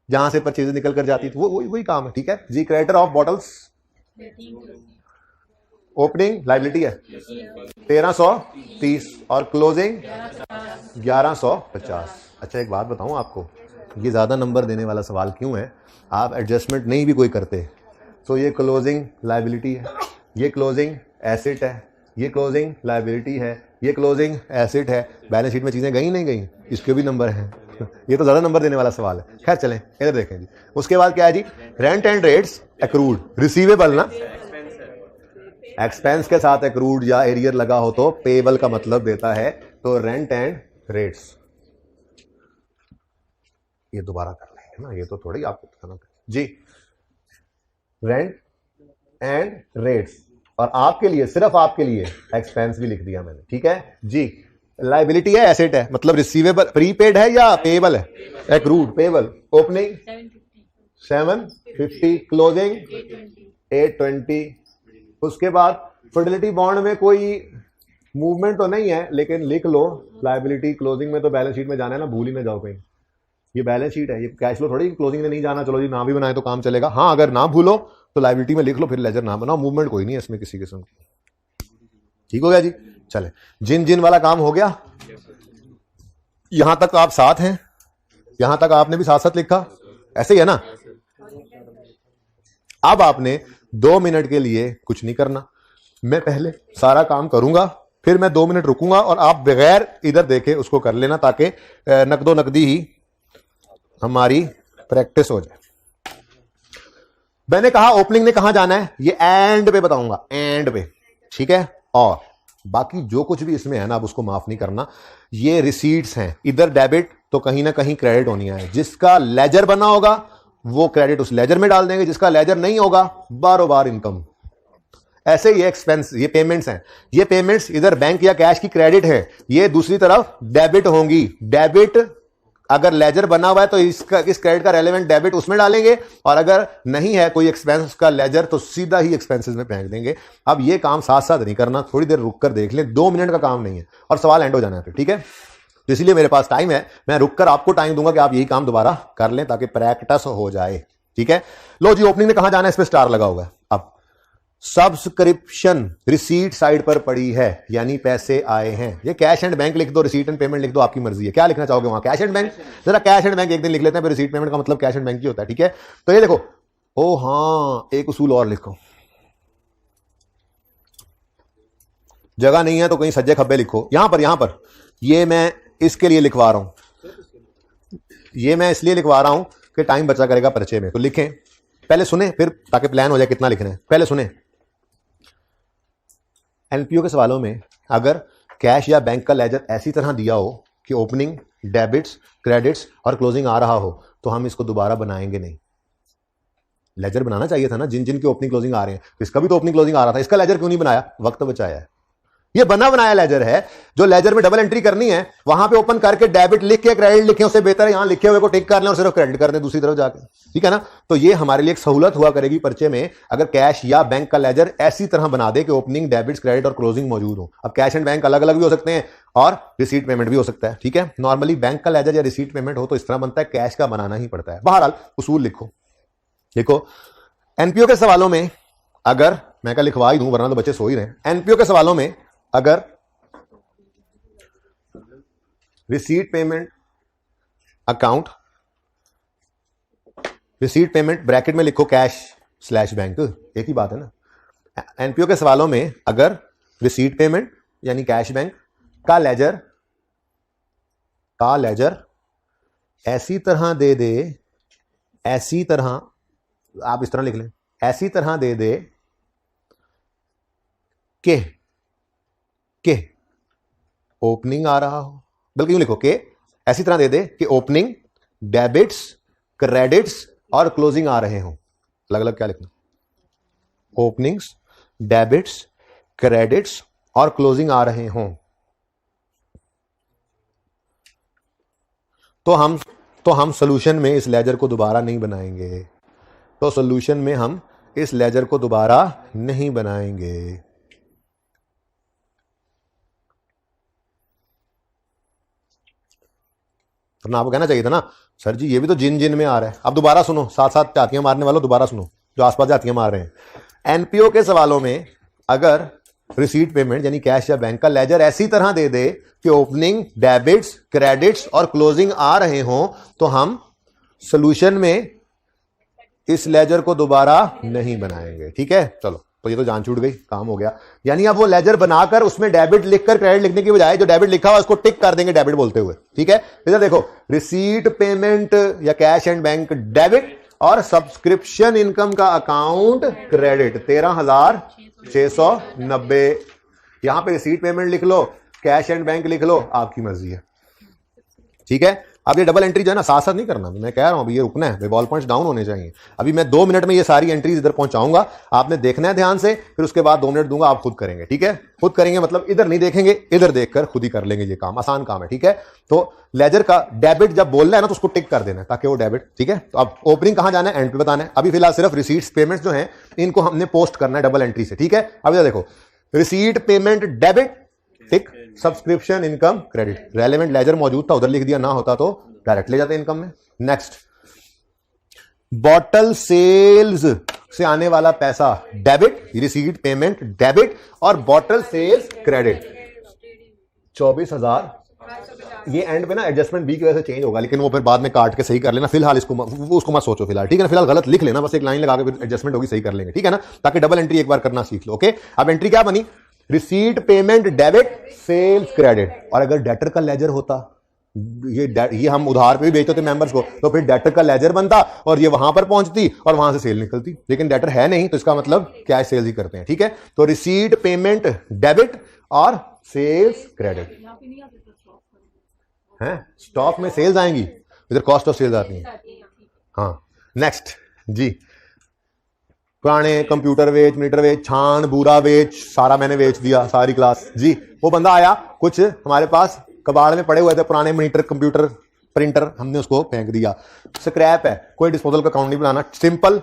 जहां से परचेजेस निकल कर जाती थी वही काम है, ठीक है जी। Creditor of bottles opening liability है 1330 और क्लोजिंग 1150। अच्छा एक बात बताऊं आपको, ये ज़्यादा नंबर देने वाला सवाल क्यों है, आप एडजस्टमेंट नहीं भी कोई करते तो ये क्लोजिंग लायबिलिटी है, ये क्लोजिंग एसेट है, ये क्लोजिंग लायबिलिटी है, ये क्लोजिंग एसेट है, बैलेंस शीट में चीज़ें गई नहीं गई, इसके भी नंबर हैं। ये तो ज़्यादा नंबर देने वाला सवाल है। खैर चलें इधर देखें जी। उसके बाद क्या है जी, rent and rates accrued, receivable ना, एक्सपेंस के साथ एक्रूड या एरियर लगा हो तो पेबल का मतलब देता है, तो रेंट एंड रेट्स। ये दोबारा कर लेंगे ना, ये तो थोड़ी आपको बताना जी। रेंट एंड रेट्स, और आपके लिए, सिर्फ आपके लिए एक्सपेंस भी लिख दिया मैंने, ठीक है जी। लायबिलिटी है, एसेट है, मतलब रिसीवेबल, प्रीपेड है या पेबल है, एक्रूड, पेबल। Opening 750, closing 820। उसके बाद फिडेलिटी बॉन्ड में कोई मूवमेंट तो नहीं है, लेकिन लिख लो लायबिलिटी क्लोजिंग में, तो बैलेंस शीट में जाना है ना, भूल ही ना जाओ कहीं। ये बैलेंस शीट है, ये कैश फ्लो थोड़ी क्लोजिंग में नहीं जाना। चलो जी, ना भी बनाए तो काम चलेगा। हाँ, अगर ना भूलो तो लायबिलिटी में लिख लो, फिर लेजर ना बनाओ, मूवमेंट कोई नहीं है इसमें किसी किस्म की। ठीक हो गया जी। चले, जिन जिन वाला काम हो गया, यहां तक आप साथ हैं, यहां तक आपने भी साथ साथ लिखा, ऐसे ही है ना। अब आपने 2 मिनट के लिए कुछ नहीं करना, मैं पहले सारा काम करूंगा, फिर मैं 2 मिनट रुकूंगा और आप बगैर इधर देखे उसको कर लेना, ताकि नकदो नकदी ही हमारी प्रैक्टिस हो जाए। मैंने कहा ओपनिंग ने कहां जाना है, ये एंड पे बताऊंगा, एंड पे, ठीक है। और बाकी जो कुछ भी इसमें है ना, अब उसको माफ नहीं करना। ये रिसीट्स हैं, इधर डेबिट तो कहीं ना कहीं क्रेडिट होनी है। जिसका लेजर बना होगा वो क्रेडिट उस लेजर में डाल देंगे, जिसका लेजर नहीं होगा बारो बार इनकम। ऐसे ये एक्सपेंस, ये पेमेंट्स हैं, ये पेमेंट्स इधर बैंक या कैश की क्रेडिट है, ये दूसरी तरफ डेबिट होंगी। डेबिट अगर लेजर बना हुआ है तो इस क्रेडिट का रेलेवेंट डेबिट उसमें डालेंगे, और अगर नहीं है कोई एक्सपेंस का लेजर तो सीधा ही एक्सपेंसेस में फेंक देंगे। अब ये काम साथ साथ नहीं करना, थोड़ी देर रुक कर देख लें, 2 मिनट का काम नहीं है और सवाल एंड हो जाना है फिर, ठीक है। तो इसलिए मेरे पास टाइम है, मैं रुक कर आपको टाइम दूंगा कि आप यही काम दोबारा कर लें ताकि प्रैक्टिस हो जाए, ठीक है। लो जी, ओपनिंग में कहां जाना है, इस पर स्टार लगा होगा। अब सब्सक्रिप्शन रिसीट साइड पर पड़ी है, यानी पैसे आए हैं। ये कैश एंड बैंक लिख दो, रिसीट एंड पेमेंट लिख दो, आपकी मर्जी है क्या लिखना चाहोगे वहां, कैश एंड बैंक। जरा कैश एंड बैंक एक दिन लिख लेते हैं, फिर रिसीट पेमेंट का मतलब कैश एंड बैंक ही होता है, ठीक है। तो ये देखो, ओ हाँ, एक उसूल और लिखो, जगह नहीं है तो कहीं सज्जे खब्बे लिखो। यहां पर ये मैं इसके लिए लिखवा रहा हूं, ये मैं इसलिए लिखवा रहा हूं कि टाइम बचा करेगा परिचय में। तो लिखें, पहले सुने फिर, ताकि प्लान हो जाए कितना लिखना है। पहले सुने, एनपीओ के सवालों में अगर कैश या बैंक का लेजर ऐसी तरह दिया हो कि ओपनिंग, डेबिट्स, क्रेडिट्स और क्लोजिंग आ रहा हो, तो हम इसको दोबारा बनाएंगे नहीं। लेजर बनाना चाहिए था ना, जिन जिन के ओपनिंग क्लोजिंग आ रहे हैं, इसका भी तो ओपनिंग क्लोजिंग आ रहा था, इसका लेजर क्यों नहीं बनाया, वक्त बचाया है। ये बना बनाया लेजर है, जो लेजर में डबल एंट्री करनी है वहां पे ओपन करके डेबिट लिख के क्रेडिट लिखे, उससे बेहतर है यहां लिखे हुए को टिक कर लें और सिर्फ क्रेडिट कर दें दूसरी तरफ जाके, ठीक है ना। तो ये हमारे लिए एक सहूलत हुआ करेगी परिचय में, अगर कैश या बैंक का लेजर ऐसी तरह बना दे कि ओपनिंग, डेबिट्स, क्रेडिट और क्लोजिंग मौजूद हो। अब कैश एंड बैंक अलग अलग भी हो सकते हैं और रिसीट पेमेंट भी हो सकता है, ठीक है। नॉर्मली बैंक का लेजर या रिसीट पेमेंट हो तो इस तरह बनता है, कैश का बनाना ही पड़ता है। बहरहाल उसूल लिखो। देखो, एनपीओ के सवालों में अगर मैं क्या लिखवा ही दूं, वरना तो बच्चे सो ही रहे हैं। एनपीओ के सवालों में अगर receipt payment account, receipt payment bracket में लिखो कैश / बैंक, एक ही बात है ना। एनपीओ के सवालों में अगर रिसीट पेमेंट यानी कैश बैंक का लेजर ऐसी तरह दे दे, ऐसी तरह आप इस तरह लिख लें, ऐसी तरह दे दे के ओपनिंग आ रहा हो, बल्कि यूं लिखो कि ऐसी तरह दे दे कि ओपनिंग, डेबिट्स, क्रेडिट्स और क्लोजिंग आ रहे हों। अलग अलग क्या लिखना, ओपनिंग्स, डेबिट्स, क्रेडिट्स और क्लोजिंग आ रहे हों। तो हम सॉल्यूशन में इस लेजर को दोबारा नहीं बनाएंगे, तो सॉल्यूशन में हम इस लेजर को दोबारा नहीं बनाएंगे। वरना आपको कहना चाहिए था ना, सर जी ये भी तो जिन जिन में आ रहा है। अब दोबारा सुनो, साथ साथ जातियां मारने वालों दोबारा सुनो, जो आसपास जातियां मार रहे हैं। एनपीओ के सवालों में अगर रिसीट पेमेंट यानी कैश या बैंक का लेजर ऐसी तरह दे दे कि ओपनिंग, डेबिट्स, क्रेडिट्स और क्लोजिंग आ रहे हों, तो हम सोल्यूशन में इस लेजर को दोबारा नहीं बनाएंगे, ठीक है। चलो, तो ये तो जान छूट गई, काम हो गया। यानी अब वो लेजर बनाकर उसमें डेबिट लिखकर क्रेडिट लिखने की बजाय जो डेबिट लिखा हुआ उसको टिक कर देंगे डेबिट बोलते हुए, ठीक है। इधर देखो, रिसीट पेमेंट या कैश एंड बैंक डेबिट और सब्सक्रिप्शन इनकम का अकाउंट क्रेडिट 13,690। यहां पे रिसीट पेमेंट लिख लो, कैश एंड बैंक लिख लो, आपकी मर्जी है, ठीक है। अब ये डबल एंट्री जो है ना साथ साथ नहीं करना, मैं कह रहा हूं अभी ये रुकना है, बॉल पॉइंट्स डाउन होने चाहिए। अभी मैं 2 मिनट में ये सारी एंट्रीज इधर पहुंचाऊंगा, आपने देखना है ध्यान से, फिर उसके बाद 2 मिनट दूंगा, आप खुद करेंगे, ठीक है। खुद करेंगे मतलब इधर नहीं देखेंगे, इधर देखकर खुद ही कर लेंगे, ये काम आसान काम है, ठीक है। तो लेजर का डेबिट जब बोलना है ना तो उसको टिक कर देना है ताकि वो डेबिट, ठीक है। तो अब ओपनिंग कहां जाना है, एंड पे बताना है। अभी फिलहाल सिर्फ रिसीट्स पेमेंट्स जो है इनको हमने पोस्ट करना है डबल एंट्री से, ठीक है। अब देखो, receipt payment debit tick, subscription income credit, relevant ledger मौजूद था उधर लिख दिया, ना होता तो डायरेक्ट ले जाते इनकम में। नेक्स्ट, बॉटल सेल्स से आने वाला पैसा डेबिट, रिसीट पेमेंट डेबिट और बॉटल सेल्स क्रेडिट 24,000। ये एंड पे ना एडजस्टमेंट बी की वजह से चेंज होगा, लेकिन वो फिर बाद में काट के सही कर लेना, फिलहाल उसको मत सोचो फिलहाल, ठीक है ना। फिलहाल गलत लिख लेना, बस एक लाइन लगा के फिर एडजस्टमेंट होगी, सही कर लेंगे, ठीक है ना, ताकि डबल एंट्री एक बार करना सीख लो, ओके। अब एंट्री क्या बनी, receipt payment debit sales credit. और अगर डेटर का लेजर होता, ये हम उधार पे भी बेचते थे मेंबर्स को, तो फिर डेटर का लेजर बनता और ये वहां पर पहुंचती और वहां से सेल निकलती, लेकिन डेटर है नहीं तो इसका मतलब कैश सेल्स ही करते हैं, ठीक है। तो रिसीट पेमेंट डेबिट और सेल्स क्रेडिट है, स्टॉक में सेल्स आएंगी, इधर कॉस्ट ऑफ सेल्स आती है। हाँ, नेक्स्ट जी, पुराने कंप्यूटर वेच, मीटर वेच, छान बूरा वेच, सारा मैंने वेच दिया, सारी क्लास जी। वो बंदा आया, कुछ हमारे पास कबाड़ में पड़े हुए थे पुराने मीटर, कंप्यूटर, प्रिंटर, हमने उसको फेंक दिया, स्क्रैप है, कोई डिस्पोजल का अकाउंट नहीं बनाना, सिंपल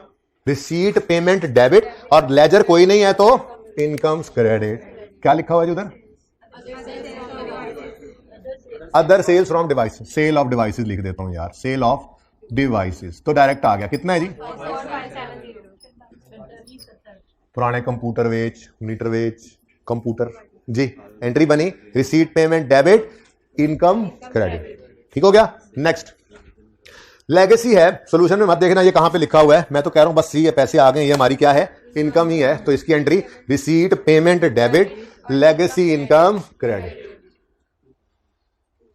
रिसीट पेमेंट डेबिट और लेजर कोई नहीं है तो इनकम क्रेडिट। क्या लिखा हुआ है उधर, other sales from devices, sale of devices लिख देता हूं यार, सेल ऑफ डिवाइसेस, तो डायरेक्ट आ गया। कितना है जी, पुराने कंप्यूटर वेच, मीटर वेच, कंप्यूटर जी, एंट्री बनी receipt payment debit income credit, ठीक हो गया। नेक्स्ट, लेगेसी है, सॉल्यूशन में मत देखना ये कहां पे लिखा हुआ है, मैं तो कह रहा हूं बस ये पैसे आ गए, ये हमारी क्या है, इनकम ही है, तो इसकी entry receipt payment debit legacy income credit.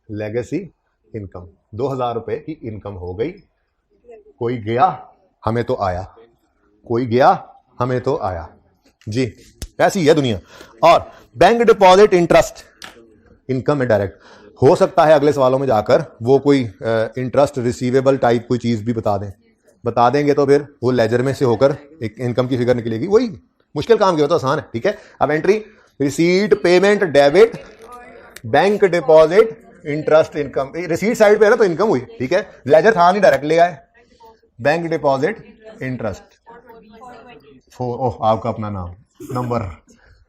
Legacy income 2,000 रुपए की इनकम हो गई, कोई गया हमें तो आया, कोई गया हमें तो आया जी, ऐसी है दुनिया। और बैंक डिपॉजिट इंटरेस्ट इनकम है डायरेक्ट, हो सकता है अगले सवालों में जाकर वो कोई इंटरेस्ट रिसीवेबल टाइप कोई चीज भी बता देंगे तो फिर वो लेजर में से होकर एक इनकम की फिगर निकलेगी, वही मुश्किल काम किया तो आसान है, ठीक है। अब entry receipt payment debit bank deposit interest income, receipt side पे है ना तो इनकम हुई, ठीक है। लेजर था नहीं, डायरेक्ट ले आए, बैंक डिपॉजिट इंटरेस्ट। ओह, आपका अपना नाम, नंबर,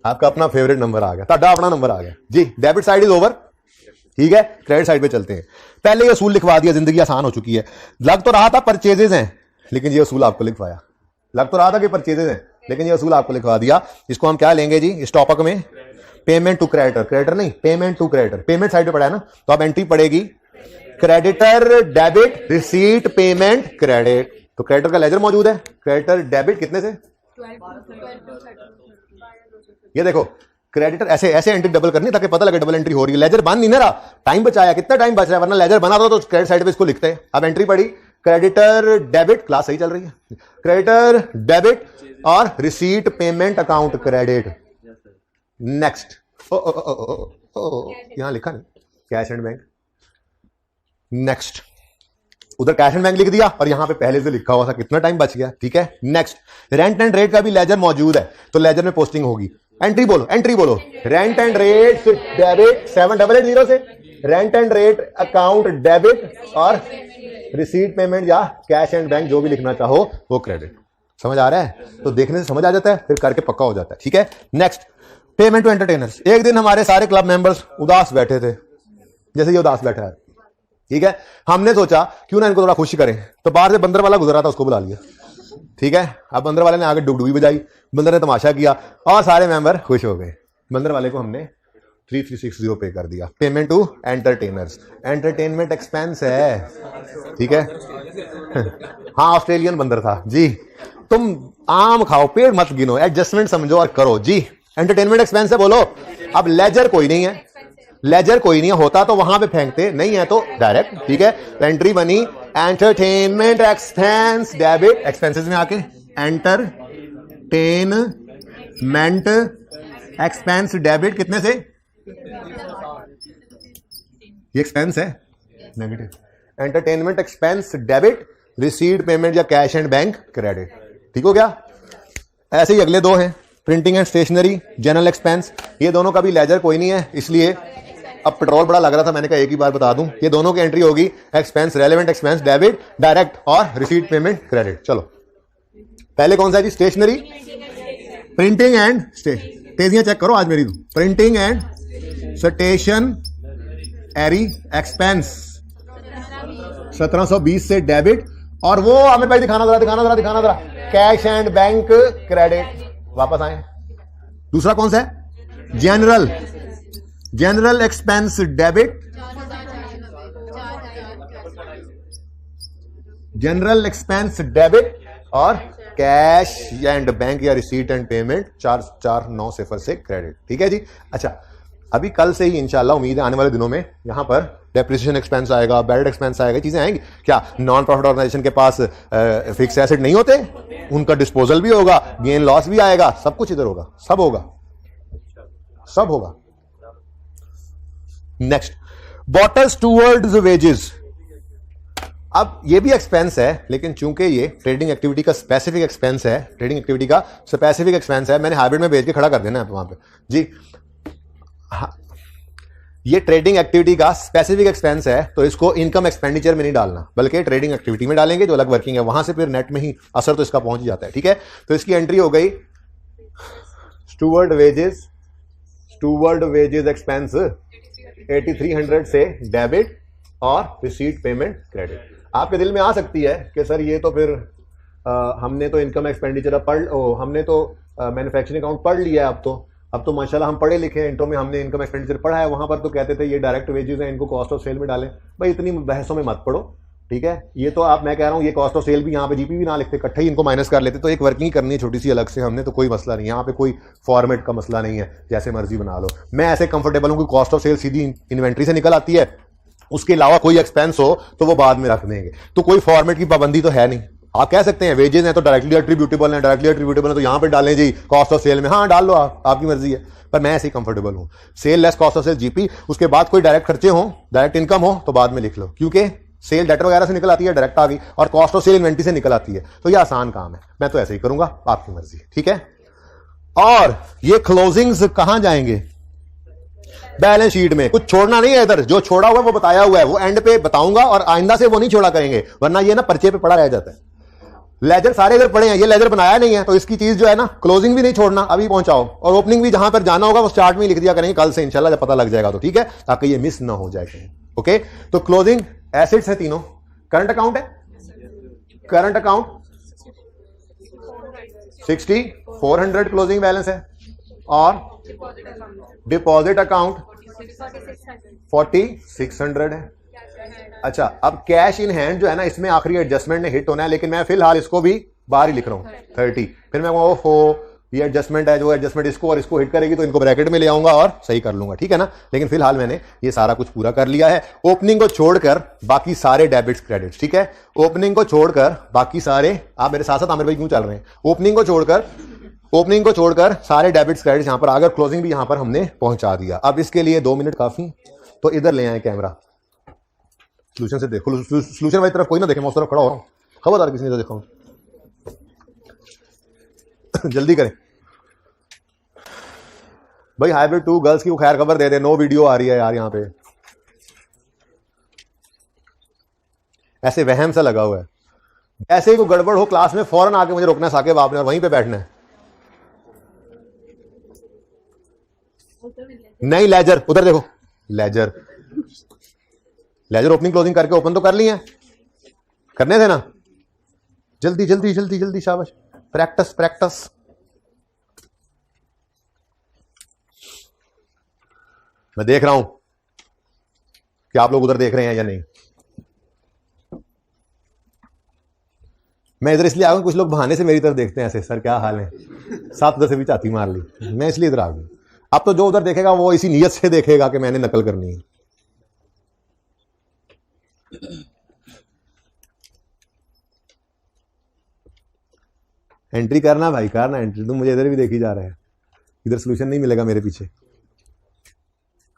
आपका अपना फेवरेट नंबर आ गया, ताड़ा अपना नंबर आ गया जी। डेबिट साइड इज ओवर, ठीक है, क्रेडिट साइड पे चलते हैं। पहले ये असूल लिखवा दिया, जिंदगी आसान हो चुकी है। लग तो रहा था परचेजेज हैं, लेकिन ये असूल आपको लिखवाया, लग तो रहा था कि परचेजेज हैं, लेकिन ये असूल आपको लिखवा दिया। इसको हम क्या लेंगे जी इस टॉपिक में, पेमेंट टू क्रेडिटर, क्रेडिटर नहीं payment to creditor, payment side पे पड़ा है ना, तो अब एंट्री पड़ेगी creditor debit receipt payment credit. तो क्रेडिटर का लेजर मौजूद है, क्रेडिटर डेबिट कितने से, ये देखो क्रेडिटर, ऐसे ऐसे एंट्री डबल करनी ताकि पता लगे डबल एंट्री हो रही है। लेजर बन नहीं ना रहा, टाइम बचाया, कितना टाइम बच रहा है, वरना लेजर बना रहा तो क्रेडिट साइड पे इसको लिखते हैं। अब एंट्री पड़ी क्रेडिटर डेबिट, क्लास सही चल रही है, क्रेडिटर डेबिट और receipt payment account credit. Next, यहां लिखा नहीं कैश एंड बैंक, नेक्स्ट उधर कैश एंड बैंक लिख दिया और यहां पे पहले से लिखा हुआ था, कितना टाइम बच गया, ठीक है। नेक्स्ट, रेंट एंड रेट का भी लेजर मौजूद है, तो लेजर में पोस्टिंग होगी। एंट्री बोलो, एंट्री बोलो, रेंट एंड रेट डेबिट 7880 से, rent and rate account debit और रिसीट पेमेंट या कैश एंड बैंक जो भी लिखना चाहो वो क्रेडिट। समझ आ रहा है, तो देखने से समझ आ जाता है, फिर करके पक्का हो जाता है, ठीक है। Next, payment to entertainers. एक दिन हमारे सारे क्लब मेंबर्स उदास बैठे थे, जैसे ये उदास बैठा है, ठीक है। हमने सोचा क्यों ना इनको थोड़ा खुशी करें, तो बाहर से बंदर वाला गुजरा था, उसको बुला लिया, ठीक है। अब बंदर वाले ने आगे डुगडुगी बजाई, बंदर ने तमाशा किया और सारे मेंबर खुश हो गए। बंदर वाले को हमने 3360 पे कर दिया। Payment to entertainers, entertainment expense है, ठीक है। हाँ ऑस्ट्रेलियन बंदर था जी। तुम आम खाओ पेड़ मत गिनो, एडजस्टमेंट समझो और करो जी। एंटरटेनमेंट एक्सपेंस है बोलो। अब लेजर कोई नहीं है, लेजर कोई नहीं है, होता तो वहां पे फेंकते, नहीं है तो डायरेक्ट, ठीक है। एंट्री बनी एंटरटेनमेंट एक्सपेंस डेबिट, एक्सपेंसेस में आके एंटरटेनमेंट एक्सपेंस डेबिट, कितने से? ये एक्सपेंस है negative. Entertainment expense debit, receipt payment या कैश एंड बैंक क्रेडिट, ठीक हो गया। ऐसे ही अगले दो हैं, printing and stationery, general expense. ये दोनों का भी लेजर कोई नहीं है, इसलिए अब पेट्रोल बड़ा लग रहा था, मैंने कहा एक ही बार बता दूं, ये दोनों की एंट्री होगी expense, relevant expense debit direct और रिसीट पेमेंट क्रेडिट। चलो पहले कौन सा है जी? स्टेशनरी, प्रिंटिंग एंड तेजियां चेक करो आज मेरी। प्रिंटिंग एंड स्टेशनरी एक्सपेंस 1720 से डेबिट, और वो आमिर भाई दिखाना जरा कैश एंड बैंक क्रेडिट। वापस आए, दूसरा कौन सा है? General expense debit, general expense debit और कैश एंड बैंक या रिसीट एंड पेमेंट 4490 से क्रेडिट, ठीक है जी। अच्छा अभी कल से ही इंशाल्लाह उम्मीद है आने वाले दिनों में यहां पर डेप्रिसिएशन एक्सपेंस आएगा, बैड एक्सपेंस आएगा, चीजें आएंगी। क्या नॉन प्रॉफिट ऑर्गेनाइजेशन के पास फिक्स एसेट नहीं होते? उनका डिस्पोजल भी होगा, गेन लॉस भी आएगा, सब कुछ इधर होगा, सब होगा। Next, bottles towards wages. अब ये भी एक्सपेंस है, लेकिन चूंकि ये ट्रेडिंग एक्टिविटी का स्पेसिफिक एक्सपेंस है, मैंने हाइब्रिड में भेज के खड़ा कर देना है वहां पे जी। ये ट्रेडिंग एक्टिविटी का स्पेसिफिक एक्सपेंस है, तो इसको इनकम एक्सपेंडिचर में नहीं डालना, बल्कि ट्रेडिंग एक्टिविटी में डालेंगे जो अलग वर्किंग है, वहां से फिर नेट में ही असर तो इसका पहुंच जाता है, ठीक है। तो इसकी एंट्री हो गई स्टूवर्ड वेजेस एक्सपेंस 8300 से डेबिट और रिसीट पेमेंट क्रेडिट। आपके दिल में आ सकती है कि सर ये तो फिर हमने तो इनकम एक्सपेंडिचर हमने तो मैन्युफैक्चरिंग अकाउंट पढ़ लिया है, अब तो माशाल्लाह हम पढ़े लिखे हैं, इंट्रो में हमने इनकम एक्सपेंडिचर पढ़ा है, वहां पर तो कहते थे ये डायरेक्ट वेजेस हैं, इनको कॉस्ट ऑफ सेल में डालें। भाई इतनी बहसों में मत पड़ो, ठीक है। ये तो मैं कह रहा हूँ ये कॉस्ट ऑफ सेल भी यहाँ पे जीपी भी ना लिखते, इकट्ठे ही इन्को माइनस कर लेते, तो एक वर्किंग करनी है छोटी सी अलग से हमने, तो कोई मसला नहीं है यहाँ पे, कोई फॉर्मेट का मसला नहीं है, जैसे मर्जी बना लो। मैं ऐसे कंफर्टेबल हूँ कि कॉस्ट ऑफ सेल सीधी इन्वेंट्री से निकल आती है, उसके अलावा कोई एक्सपेंस हो तो वो बाद में रख देंगे, तो कोई फॉर्मेट की पाबंदी तो है नहीं। आप कह सकते हैं वेजेस हैं तो डायरेक्टली अट्रीब्यूटेबल है, तो यहां पे डालें जी कॉस्ट ऑफ सेल में, हाँ डाल लो, आपकी मर्जी है, पर मैं ऐसे ही कंफर्टेबल हूं। Sale less cost of sale GP, उसके बाद कोई डायरेक्ट खर्चे हो, डायरेक्ट इनकम हो तो बाद में लिख लो, क्योंकि सेल डेटर वगैरह से निकल आती है, डायरेक्ट आ गई, और कॉस्ट ऑफ सेल इन्वेंट्री से निकल आती है, तो यह आसान काम है, मैं तो ऐसे ही करूंगा, आपकी मर्जी, ठीक है। और ये क्लोजिंग्स कहां जाएंगे? बैलेंस शीट में। कुछ छोड़ना नहीं है इधर, जो छोड़ा हुआ है वो बताया हुआ है, वो एंड पे बताऊंगा, और आइंदा से वो नहीं छोड़ा करेंगे, वरना ये ना पर्चे पे पड़ा रह जाता है। लेजर सारे इधर पड़े हैं, ये लेजर बनाया नहीं है, तो इसकी चीज जो है ना, क्लोजिंग भी नहीं छोड़ना, अभी पहुंचाओ, और ओपनिंग भी जहां पर जाना होगा वो स्टार्ट में ही लिख दिया करेंगे कल से इंशाल्लाह, जब पता लग जाएगा तो, ठीक है, ताकि ये मिस ना हो जाए कहीं। ओके, तो क्लोजिंग एसेट्स है तीनों। करंट अकाउंट है, करंट अकाउंट 6400 क्लोजिंग बैलेंस है, और डिपॉजिट अकाउंट 4600 है। अच्छा, अब कैश इन हैंड जो है ना, इसमें आखिरी एडजस्टमेंट ने हिट होना है, लेकिन मैं फिलहाल इसको भी बाहर ही लिख रहा हूं 30, फिर मैं ओहो ये एडजस्टमेंट है, जो एडजस्टमेंट इसको और इसको हिट करेगी तो इनको ब्रैकेट में ले आऊंगा और सही कर लूंगा, ठीक है ना। लेकिन फिलहाल मैंने ये सारा कुछ पूरा कर लिया है। ओपनिंग को छोड़कर बाकी सारे डेबिट्स क्रेडिट्स, ठीक है, ओपनिंग को छोड़कर बाकी सारे, आप मेरे साथ साथ आमिर भाई क्यों चल रहे हैं, ओपनिंग को छोड़कर सारे डेबिट्स क्रेडिट्स यहां पर आकर, क्लोजिंग भी यहां पर हमने पहुंचा दिया। अब इसके लिए 2 मिनट काफी, तो इधर ले आए कैमरा, सोल्यूशन से देखो, सोल्यूशन वाली तरफ कोई ना देखे, मैं उस तरफ खड़ा हो रहा हूं, खबरदार किसी ने देखा जल्दी करें भाई। हाइब्रिड 2 गर्ल्स की खैर खबर दे दे, नो वीडियो आ रही है यार, यहां पे ऐसे वहम सा लगा हुआ है, ऐसे ही कोई गड़बड़ हो क्लास में फौरन आके मुझे रोकना है साकिब आपने, और वहीं पे बैठना है। नहीं लेजर उधर देखो, लेजर ओपनिंग क्लोजिंग करके ओपन तो कर ली है, करने थे ना, जल्दी जल्दी जल्दी जल्दी, शाबाश, प्रैक्टिस। मैं देख रहा हूं कि आप लोग उधर देख रहे हैं या नहीं। मैं इधर इसलिए आ गया, कुछ लोग बहाने से मेरी तरफ देखते हैं ऐसे, सर क्या हाल है, साथ उधर से भी चाती मार ली, मैं इसलिए इधर आ गया। अब तो जो उधर देखेगा वो इसी नीयत से देखेगा कि मैंने नकल करनी है। एंट्री करना भाई, करना एंट्री। तुम मुझे इधर भी देखी जा रहा है, इधर सोल्यूशन नहीं मिलेगा मेरे पीछे।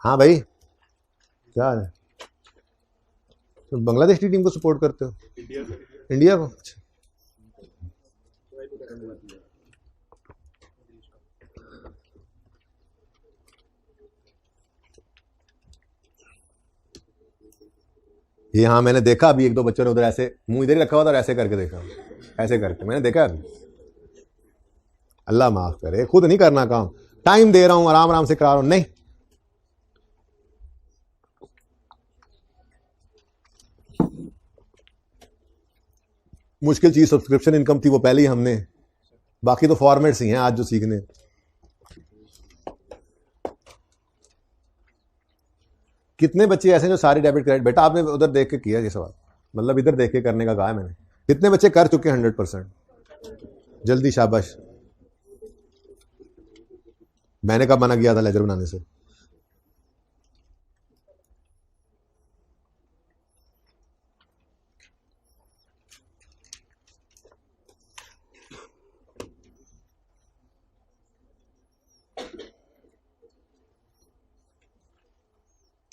हाँ भाई क्या है, तो बांग्लादेश की टीम को सपोर्ट करते हो? इंडिया को? ये हाँ मैंने देखा अभी, एक दो बच्चों ने उधर ऐसे मुंह इधर ही रखा हुआ था और ऐसे करके देखा, ऐसे करके मैंने देखा अभी। अल्लाह माफ करे, खुद नहीं करना काम, टाइम दे रहा हूं, आराम आराम से करा रहा हूं। नहीं, मुश्किल चीज सब्सक्रिप्शन इनकम थी, वो पहले ही हमने, बाकी तो फॉर्मेट्स ही हैं आज जो सीखने। कितने बच्चे ऐसे जो सारे डेबिट क्रेडिट, बेटा आपने उधर देख के किया ये सवाल, मतलब इधर देख के करने का कहा है मैंने। कितने बच्चे कर चुके 100%? जल्दी शाबाश। मैंने कब मना किया था लेजर बनाने से?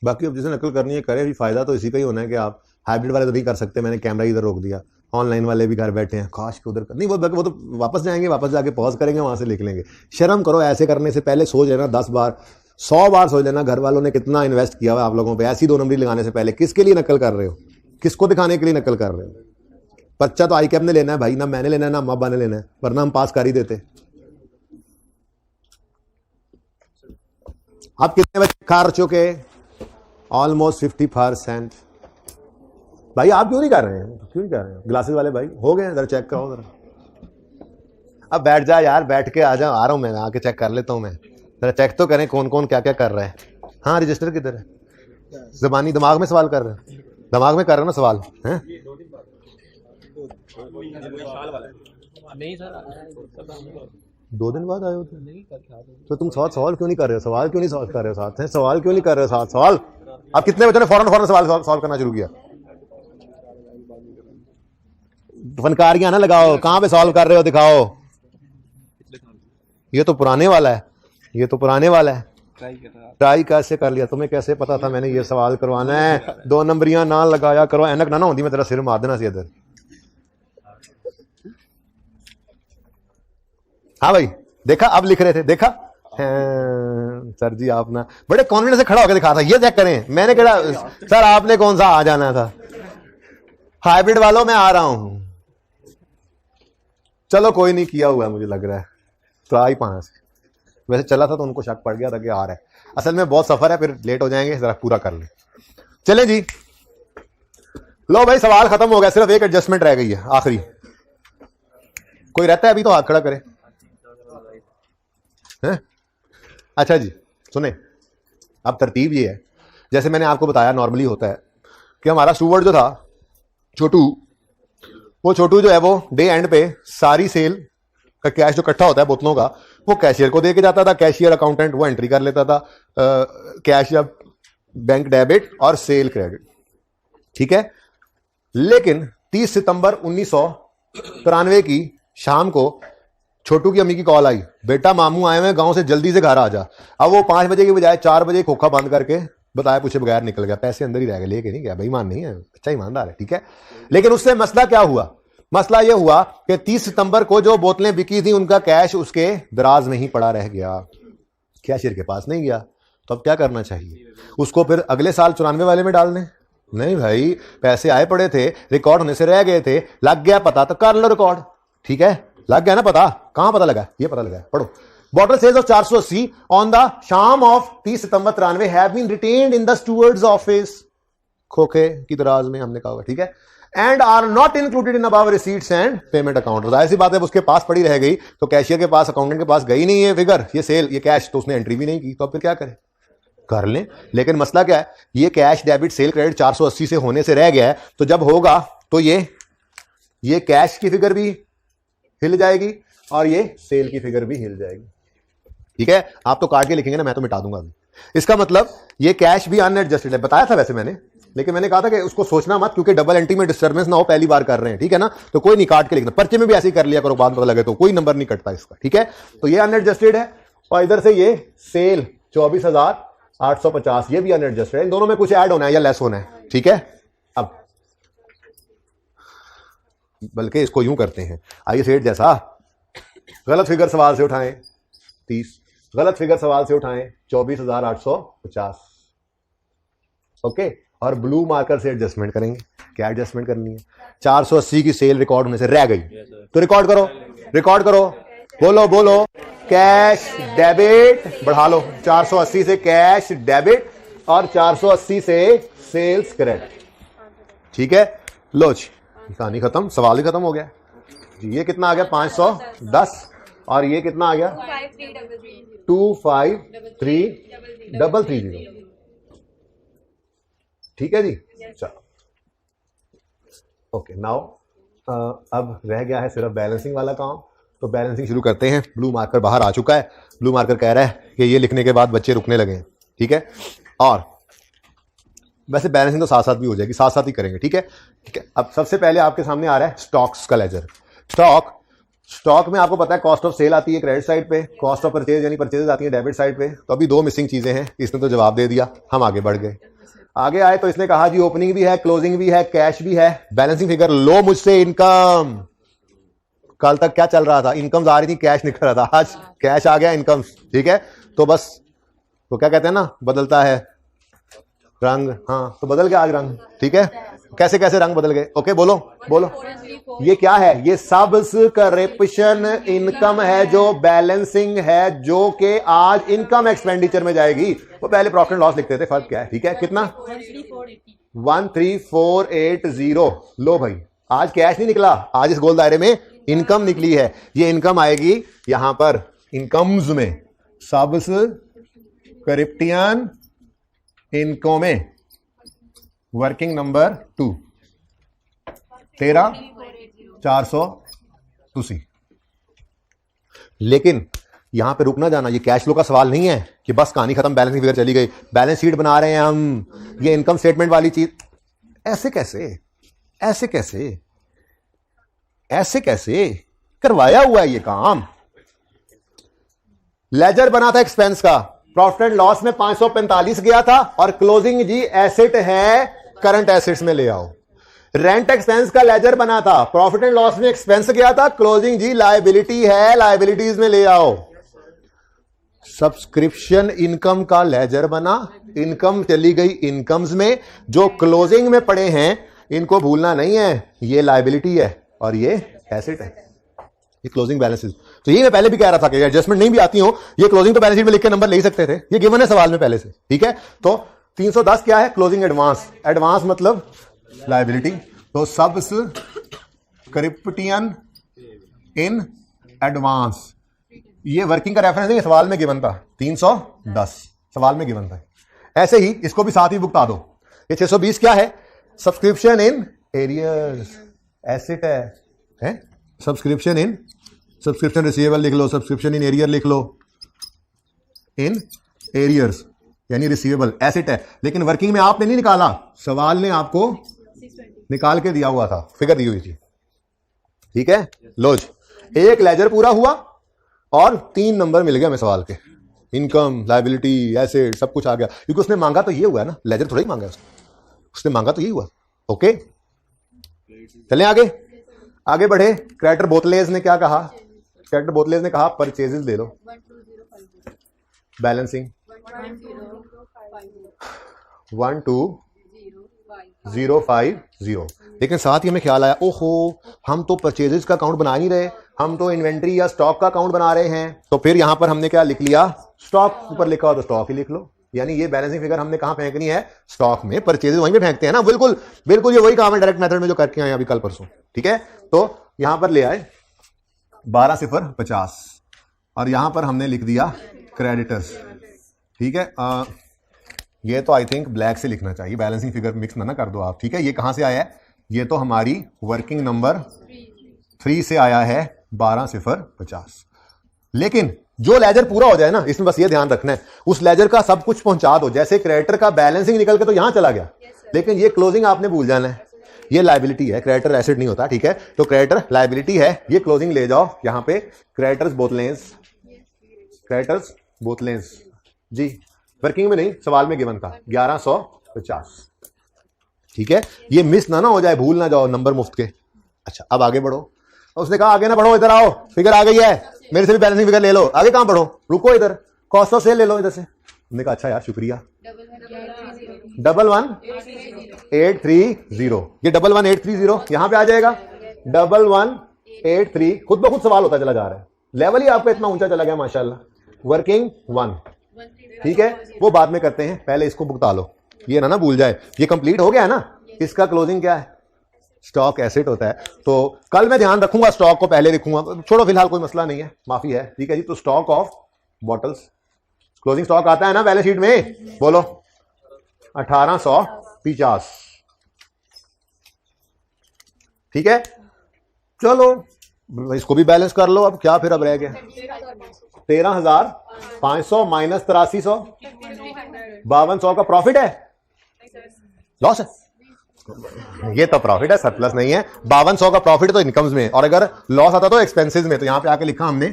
बाकी अब जिसे नकल करनी है करे, भी फायदा तो इसी का ही होना है कि आप हाइब्रिड वाले तो नहीं कर सकते, मैंने कैमरा इधर रोक दिया। ऑनलाइन वाले भी घर बैठे हैं, काश के उधर कर नहीं, वो तो वापस जाएंगे, वापस जाके पॉज करेंगे, वहां से लिख लेंगे। शर्म करो, ऐसे करने से पहले सोच लेना 10 बार 100 बार सोच लेना घर वालों ने कितना इन्वेस्ट किया हुआ आप लोगों पे। ऐसी 2 नंबरी लगाने से पहले किसके लिए नकल कर रहे हो, किसको दिखाने के लिए नकल कर रहे हो? बच्चा तो आई कैप ने लेना है भाई, ना मैंने लेना है ना अम्मा ने लेना है, वरना हम पास कर ही देते। आप कितने बच्चे कर चुके? ऑलमोस्ट 50%। भाई आप क्यों नहीं कर रहे हैं, क्यों नहीं कर रहे हैं? ग्लासेस वाले भाई हो गए, जरा चेक करो जरा। अब बैठ जा यार, बैठ के आ जा, आ रहा हूं मैं, आके चेक कर लेता हूं मैं, जरा चेक तो करें कौन कौन क्या क्या कर रहा है। हाँ रजिस्टर किधर है? जबानी दिमाग में सवाल कर रहे हैं, दिमाग में कर रहे हो ना सवाल है? नहीं सर, 2 दिन बाद आए हो तो तुम सवाल क्यों नहीं कर रहे हो? सवाल क्यों नहीं सॉल्व कर रहे हो साथ हैं? सवाल क्यों नहीं कर रहे हो साथ? सवाल अब कितने बच्चों ने फौरन सवाल सॉल्व करना शुरू किया? फनकारियां ना लगाओ, कहां पे सॉल्व कर रहे हो दिखाओ। ये तो पुराने वाला है, ये तो पुराने वाला है। ट्राई कैसे कर लिया? तुम्हें कैसे पता था मैंने ये सवाल करवाना है? 2 नंबरियां ना लगाया करो, ऐनक ना होती, मैं तेरा सिर मार देना सी इधर। हाँ भाई देखा, अब लिख रहे थे, देखा सर जी आप ना बड़े कॉन्फिडेंस से खड़ा होकर दिखा था, ये चेक करें। मैंने कहा सर आपने कौन सा आ जाना था? हाइब्रिड वालों में आ रहा हूं। चलो कोई नहीं, किया हुआ है मुझे लग रहा है, ट्राई 5। वैसे चला था तो उनको शक पड़ गया था कि आ रहा है, असल में बहुत सफर है, फिर लेट हो जाएंगे, जरा पूरा कर ले। चले जी, लो भाई सवाल खत्म हो गया, सिर्फ एक एडजस्टमेंट रह गई है आखिरी। कोई रहता है अभी तो हाथ खड़ा करे। है? अच्छा जी सुने, अब तरतीब ये है, जैसे मैंने आपको बताया नॉर्मली होता है कि हमारा स्टूवर्ड जो था छोटू, वो छोटू जो है वो डे एंड पे सारी सेल का कैश जो इकट्ठा होता है बोतलों का, वो कैशियर को दे के जाता था। कैशियर अकाउंटेंट वो एंट्री कर लेता था, कैश या बैंक डेबिट और सेल क्रेडिट, ठीक है। लेकिन 30 सितंबर 1993 की शाम को छोटू की अम्मी की कॉल आई, बेटा मामू आए हुए गांव से, जल्दी से घर आ जा। अब वो 5 बजे की बजाय 4 बजे खोखा बंद करके बताया पूछे बगैर निकल गया, पैसे अंदर ही रह गए, लेके नहीं गया, बेईमान नहीं है, अच्छा ईमानदार है, ठीक है। लेकिन उससे मसला क्या हुआ? मसला यह हुआ कि 30 सितंबर को जो बोतलें बिकी थी उनका कैश उसके दराज में ही पड़ा रह गया, कैशियर के पास नहीं गया। तो अब क्या करना चाहिए? उसको फिर अगले साल 94 वाले में डाल दें? नहीं भाई, पैसे आए पड़े थे, रिकॉर्ड होने से रह गए थे, लग गया पता तो कर लो रिकॉर्ड, ठीक है। लग गया ना पता? कहां पता लगा? ये पता लगा, पढ़ो। Bottle sales of 480 on the शाम of 30 September 93 have been retained in the stewards office, खोखे की दराज में, हमने कहा, ठीक है। And are not included in above receipts and payment account. जाहिर सी बात है उसके पास पड़ी रह गई, तो कैशियर के पास, अकाउंटेंट के पास गई नहीं है फिगर, ये सेल, ये कैश, तो उसने एंट्री भी नहीं की, तो अब फिर क्या करे? कर लें, लेकिन मसला क्या है, ये कैश डेबिट सेल क्रेडिट 480 से होने से रह गया है, तो जब होगा तो ये कैश की फिगर भी हिल जाएगी और ये सेल की फिगर भी हिल जाएगी। ठीक है, आप तो काट के लिखेंगे ना, मैं तो मिटा दूंगा अभी। इसका मतलब ये कैश भी अनएडजस्टेड है, बताया था वैसे मैंने, लेकिन मैंने कहा था कि उसको सोचना मत, क्योंकि डबल एंट्री में डिस्टर्बेंस ना हो, पहली बार कर रहे हैं, ठीक है ना, तो कोई नहीं, काट के लिखना, पर्चे में भी ऐसे ही कर लिया करो, बाद में पता लगे तो कोई नंबर नहीं कटता इसका। ठीक है, तो ये अनएडजस्टेड है और इधर से ये सेल 24,850 ये भी अनएडजस्टेड है। इन दोनों में कुछ ऐड होना है या लेस होना है। ठीक है, अब बल्कि इसको यूं करते हैं, आइए सेठ जैसा, गलत फिगर सवाल से उठाएं 30, गलत फिगर सवाल से उठाएं 24,850। ओके, और ब्लू मार्कर से एडजस्टमेंट करेंगे। क्या एडजस्टमेंट करनी है? 480 की सेल रिकॉर्ड होने से रह गई तो रिकॉर्ड करो, रिकॉर्ड करो, बोलो बोलो, कैश डेबिट बढ़ा लो, 480 से कैश डेबिट और 480 से सेल्स क्रेडिट। ठीक है, लो जी, कहानी खत्म, सवाल ही खत्म हो गया जी। ये कितना आ गया? 510 और ये कितना आ गया? 253,330। ठीक है जी, चलो ओके। नाउ अब रह गया है सिर्फ बैलेंसिंग वाला काम, तो बैलेंसिंग शुरू करते हैं। ब्लू मार्कर बाहर आ चुका है, ब्लू मार्कर कह रहा है कि ये लिखने के बाद बच्चे रुकने लगे हैं। ठीक है, और वैसे बैलेंसिंग तो साथ साथ भी हो जाएगी, साथ साथ ही करेंगे। ठीक है, ठीक है। अब सबसे पहले आपके सामने आ रहा है स्टॉक्स का लेजर। स्टॉक में आपको पता है कॉस्ट ऑफ सेल आती है क्रेडिट साइड पे, कॉस्ट ऑफ परचेज यानी परचेज आती है डेबिट साइड पे। तो अभी दो मिसिंग चीजें हैं, इसने तो जवाब दे दिया, हम आगे बढ़ गए। आगे आए तो इसने कहा जी ओपनिंग भी है, क्लोजिंग भी है, कैश भी है, बैलेंसिंग फिगर लो मुझसे इनकम। कल तक क्या चल रहा था? इनकम आ रही थी, कैश निकल रहा था, आज कैश आ गया, इनकम। ठीक है, तो बस तो क्या कहते हैं ना, बदलता है रंग। हाँ, तो बदल गया आज रंग। ठीक है, कैसे कैसे रंग बदल गए? ओके, बोलो बोलो, ये क्या है? ये सब्सक्रिप्शन इनकम है, जो बैलेंसिंग है, जो कि आज इनकम एक्सपेंडिचर में जाएगी। वो पहले प्रॉफिट एंड लॉस लिखते थे, फर्क क्या है? ठीक है, कितना? 13480। लो भाई, आज कैश नहीं निकला, आज इस गोल दायरे में इनकम निकली है। ये इनकम आएगी यहां पर इनकम्स में, सब्सक्रिप्शन इनकम में, वर्किंग नंबर 2, 13,480। लेकिन यहां पे रुकना जाना, ये कैश फ्लो का सवाल नहीं है कि बस कहानी खत्म, बैलेंसिंग फिगर चली गई, बैलेंस शीट बना रहे हैं हम, ये इनकम स्टेटमेंट वाली चीज। ऐसे कैसे, ऐसे कैसे, ऐसे कैसे करवाया हुआ है ये काम? लेजर बना था एक्सपेंस का, प्रॉफिट एंड लॉस में 545 गया था, और क्लोजिंग जी एसेट है, करंट एसेट्स में ले आओ। रेंट एक्सपेंस का लेजर बना था, प्रॉफिट एंड लॉस में एक्सपेंस गया था, क्लोजिंग जी लायबिलिटी है, लायबिलिटीज में ले आओ। सब्सक्रिप्शन इनकम का लेजर बना, इनकम चली गई इनकम्स में, जो क्लोजिंग में पड़े हैं इनको भूलना नहीं है, ये लायबिलिटी है और ये एसेट है, ये क्लोजिंग बैलेंसेस। तो ये मैं पहले भी कह रहा था कि एडजस्टमेंट नहीं भी आती हो, ये क्लोजिंग तो बैलेंस शीट में लिख के नंबर ले ही सकते थे, ये गिवन है सवाल में पहले से। ठीक है, तो 310 क्या है? Closing advance. एडवांस मतलब लायबिलिटी, तो सब्सक्रिप्शन इन एडवांस, ये वर्किंग का रेफरेंस नहीं, सवाल में गिवन था 310, सवाल में गिवन था। ऐसे ही इसको भी साथ ही भुगता दो। ये 620 क्या है? सब्सक्रिप्शन इन एरियर्स, एसेट है सब्सक्रिप्शन इन, सब्सक्रिप्शन रिसीवेबल लिख लो, सब्सक्रिप्शन इन एरियर लिख लो, इन एरियर्स यानी रिसीवेबल, एसेट है। लेकिन वर्किंग में आपने नहीं निकाला, सवाल ने आपको निकाल के दिया हुआ था, फिगर दी हुई थी। ठीक है, लो जी, एक लेजर पूरा हुआ और 3 नंबर मिल गया हमें सवाल के, इनकम, लायबिलिटी, एसेट, सब कुछ आ गया, क्योंकि उसने मांगा तो ये हुआ है ना, लेजर थोड़ा ही मांगा उसने मांगा तो यही हुआ। ओके, चलें आगे, आगे बढ़े। क्रेडिटर बोतलेज ने क्या कहा? क्रेडिटर बोतलेज ने कहा परचेजेस दे दो, बैलेंसिंग 12050। लेकिन साथ ही हमें ख्याल आया, ओहो हम तो परचेजेस का अकाउंट बना नहीं रहे, हम तो इन्वेंट्री या स्टॉक का अकाउंट बना रहे हैं। तो फिर यहां पर हमने क्या लिख लिया? स्टॉक ऊपर लिखा हो तो स्टॉक ही लिख लो, यानी ये बैलेंसिंग फिगर हमने कहां फेंकनी है? स्टॉक में। परचेजेस वहीं पे फेंकते हैं ना, बिल्कुल बिल्कुल ये वही काम है डायरेक्ट मेथड में जो करके आए अभी कल परसों। ठीक है, तो यहां पर ले आए 12,050 और यहां पर हमने लिख दिया क्रेडिटर्स। ठीक है, ये तो आई थिंक ब्लैक से लिखना चाहिए, बैलेंसिंग फिगर मिक्स ना कर दो आप, ठीक है। ये कहां से आया है? ये तो हमारी वर्किंग नंबर 3 से आया है 12,050। लेकिन जो लेजर पूरा हो जाए ना, इसमें बस ये ध्यान रखना है उस लेजर का सब कुछ पहुंचा दो। जैसे क्रेडिटर का बैलेंसिंग निकल के तो यहां चला गया, लेकिन ये क्लोजिंग आपने भूल जाना है। ये लायबिलिटी है, क्रेडिटर एसेट नहीं होता, ठीक है। तो क्रेडिटर लायबिलिटी है, ये क्लोजिंग ले जाओ यहां पे। क्रेडिटर्स बोथ लेंस, क्रेडिटर्स बोथ लेंस जी, वर्किंग में नहीं, सवाल में गिवन था 1150, ठीक है। ये मिस ना हो जाए, भूल ना जाओ नंबर मुफ्त के। अच्छा, अब आगे बढ़ो। उसने कहा आगे ना बढ़ो, इधर आओ, फिगर आ गई है, मेरे से भी बैलेंसिंग फिगर ले लो। आगे कहां बढ़ो, रुको इधर, कॉस्ट ऑफ सेल ले लो इधर से। हमने कहा अच्छा यार शुक्रिया। 11830, ये 11830 यहां पे आ जाएगा। 1183 खुद ब खुद सवाल होता चला जा रहा है, लेवल ही आपका इतना ऊंचा चला गया माशाल्लाह। वर्किंग 1, ठीक है, वो बाद में करते हैं, पहले इसको भुगता लो, ये ना भूल जाए। ये कंप्लीट हो गया है ना। इसका क्लोजिंग क्या है? स्टॉक एसेट होता है। तो कल मैं ध्यान रखूंगा, स्टॉक को पहले लिखूंगा, छोड़ो फिलहाल कोई मसला नहीं है, माफी है, ठीक है जी। तो stock of bottles, closing stock आता है ना बैलेंस शीट में, बोलो 1850, ठीक है। चलो इसको भी बैलेंस कर लो। अब क्या फिर अब रह गया 13,500 माइनस 8300, 5200 का प्रॉफिट है, लॉस है? ये तो प्रॉफिट है, सरप्लस नहीं है। 5200 का प्रॉफिट तो इनकम्स में, और अगर लॉस आता तो एक्सपेंसेस में। तो यहां पे आके लिखा हमने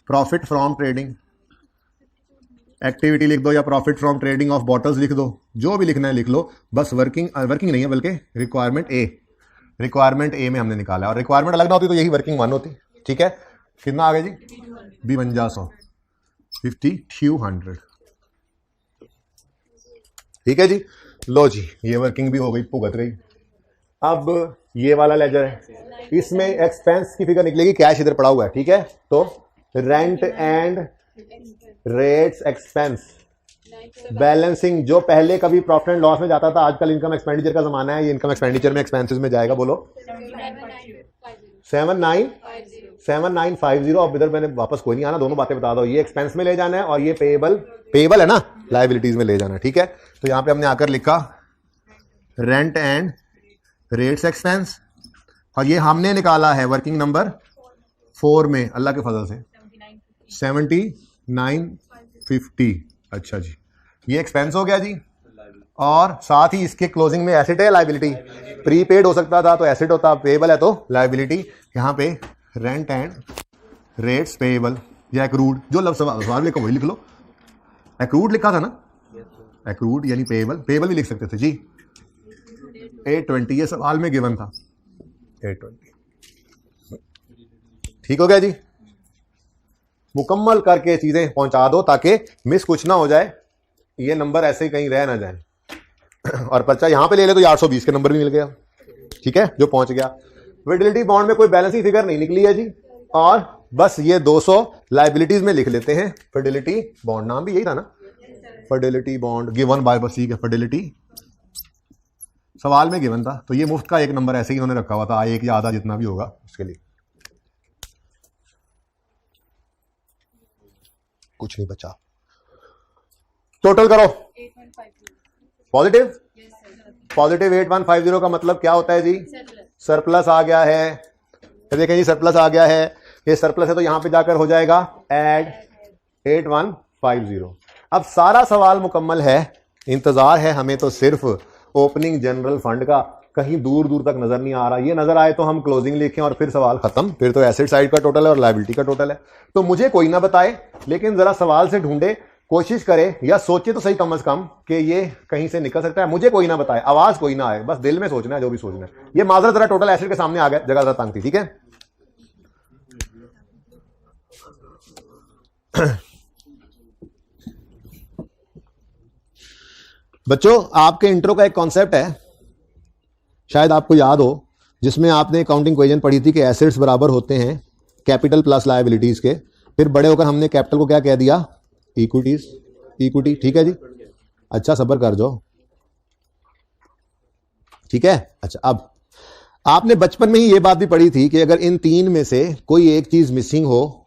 प्रॉफिट फ्रॉम ट्रेडिंग एक्टिविटी लिख दो, या profit from trading of bottles लिख दो, जो भी लिखना है लिख लो। बस वर्किंग नहीं है बल्कि रिक्वायरमेंट ए में हमने निकाला है, और रिक्वायरमेंट अलग ना होती तो यही वर्किंग 1 होती, ठीक है। कितना आ गया जी? 5200, 5200, ठीक है जी। लो जी, ये वर्किंग भी हो गई, भुगत गई। अब ये वाला लेजर है, इसमें एक्सपेंस की फिगर निकलेगी, कैश इधर पड़ा हुआ है, ठीक है। तो rent and rates expense balancing, जो पहले कभी प्रॉफिट एंड लॉस में जाता था, आजकल इनकम एक्सपेंडिचर का जमाना है, ये इनकम एक्सपेंडिचर में एक्सपेंसेस में जाएगा। बोलो 7950। अब इधर मैंने वापस कोई नहीं आना, दोनों बातें बता दो। ये एक्सपेंस में ले जाना है और ये पेएबल है ना, लायबिलिटीज में ले जाना है, ठीक है। तो यहां पे हमने आकर लिखा रेंट एंड रेट्स एक्सपेंस, और ये हमने निकाला है वर्किंग नंबर 4 में, अल्लाह के फजल से 7950। अच्छा जी, ये एक्सपेंस हो गया जी। और साथ ही इसके क्लोजिंग में एसेट है, लायबिलिटी। प्रीपेड हो सकता था तो एसेट होता, पेएबल है तो लायबिलिटी। यहां पे रेंट एंड रेट्स पेएबल या एक्रूड, जो लफ्ज़ सवाल लिखो वही लिख लो। एक्रूड लिखा था ना, एक्रूड यानी पेएबल भी लिख सकते थे जी। 820 ये सवाल में गिवन था, 820, ठीक हो गया जी। मुकम्मल करके चीजें पहुंचा दो ताकि मिस कुछ ना हो जाए, ये नंबर ऐसे ही कहीं रह ना जाए। और पर्चा यहां पे ले ले तो 820 के नंबर भी मिल गया, ठीक है, जो पहुंच गया। फिडेलिटी बॉन्ड में कोई बैलेंसिंग फिगर नहीं निकली है जी, और बस ये 200 लायबिलिटीज में लिख लेते हैं। फिडेलिटी बॉन्ड, नाम भी यही था ना, फिडेलिटी बॉन्ड गिवन बाय बसी का फिडेलिटी, सवाल में गिवन था। तो ये मुफ्त का एक नंबर ऐसे ही उन्होंने रखा हुआ था, एक या आधा जितना भी होगा उसके लिए। कुछ नहीं बचा, टोटल करो। पॉजिटिव 8150 का मतलब क्या होता है जी? सरप्लस आ गया है। तो देखें जी, सरप्लस आ गया है, ये सरप्लस है तो यहां पे जाकर हो जाएगा ऐड 8150। अब सारा सवाल मुकम्मल है, इंतजार है हमें तो सिर्फ ओपनिंग जनरल फंड का, कहीं दूर दूर तक नजर नहीं आ रहा। ये नजर आए तो हम क्लोजिंग लिखें और फिर सवाल खत्म, फिर तो एसेट साइड का टोटल है और लायबिलिटी का टोटल है। तो मुझे कोई ना बताए, लेकिन जरा सवाल से ढूंढे, कोशिश करे या सोचे तो सही कम से कम कि ये कहीं से निकल सकता है। मुझे कोई ना बताए, आवाज कोई ना आए, बस दिल में सोचना है जो भी सोचना है। ये माजरा जरा टोटल एसेट के सामने आ गया, जगह जरा तंग थी, ठीक है। बच्चों, आपके इंट्रो का एक कॉन्सेप्ट है, शायद आपको याद हो, जिसमें आपने अकाउंटिंग इक्वेशन पढ़ी थी कि एसेट्स बराबर होते हैं कैपिटल प्लस लायबिलिटीज के। फिर बड़े होकर हमने कैपिटल को क्या कह दिया? इक्विटी, ठीक है जी। अच्छा, सब्र कर जाओ, ठीक है। अच्छा, अब आपने बचपन में ही ये बात भी पढ़ी थी कि अगर इन तीन में से कोई एक चीज मिसिंग हो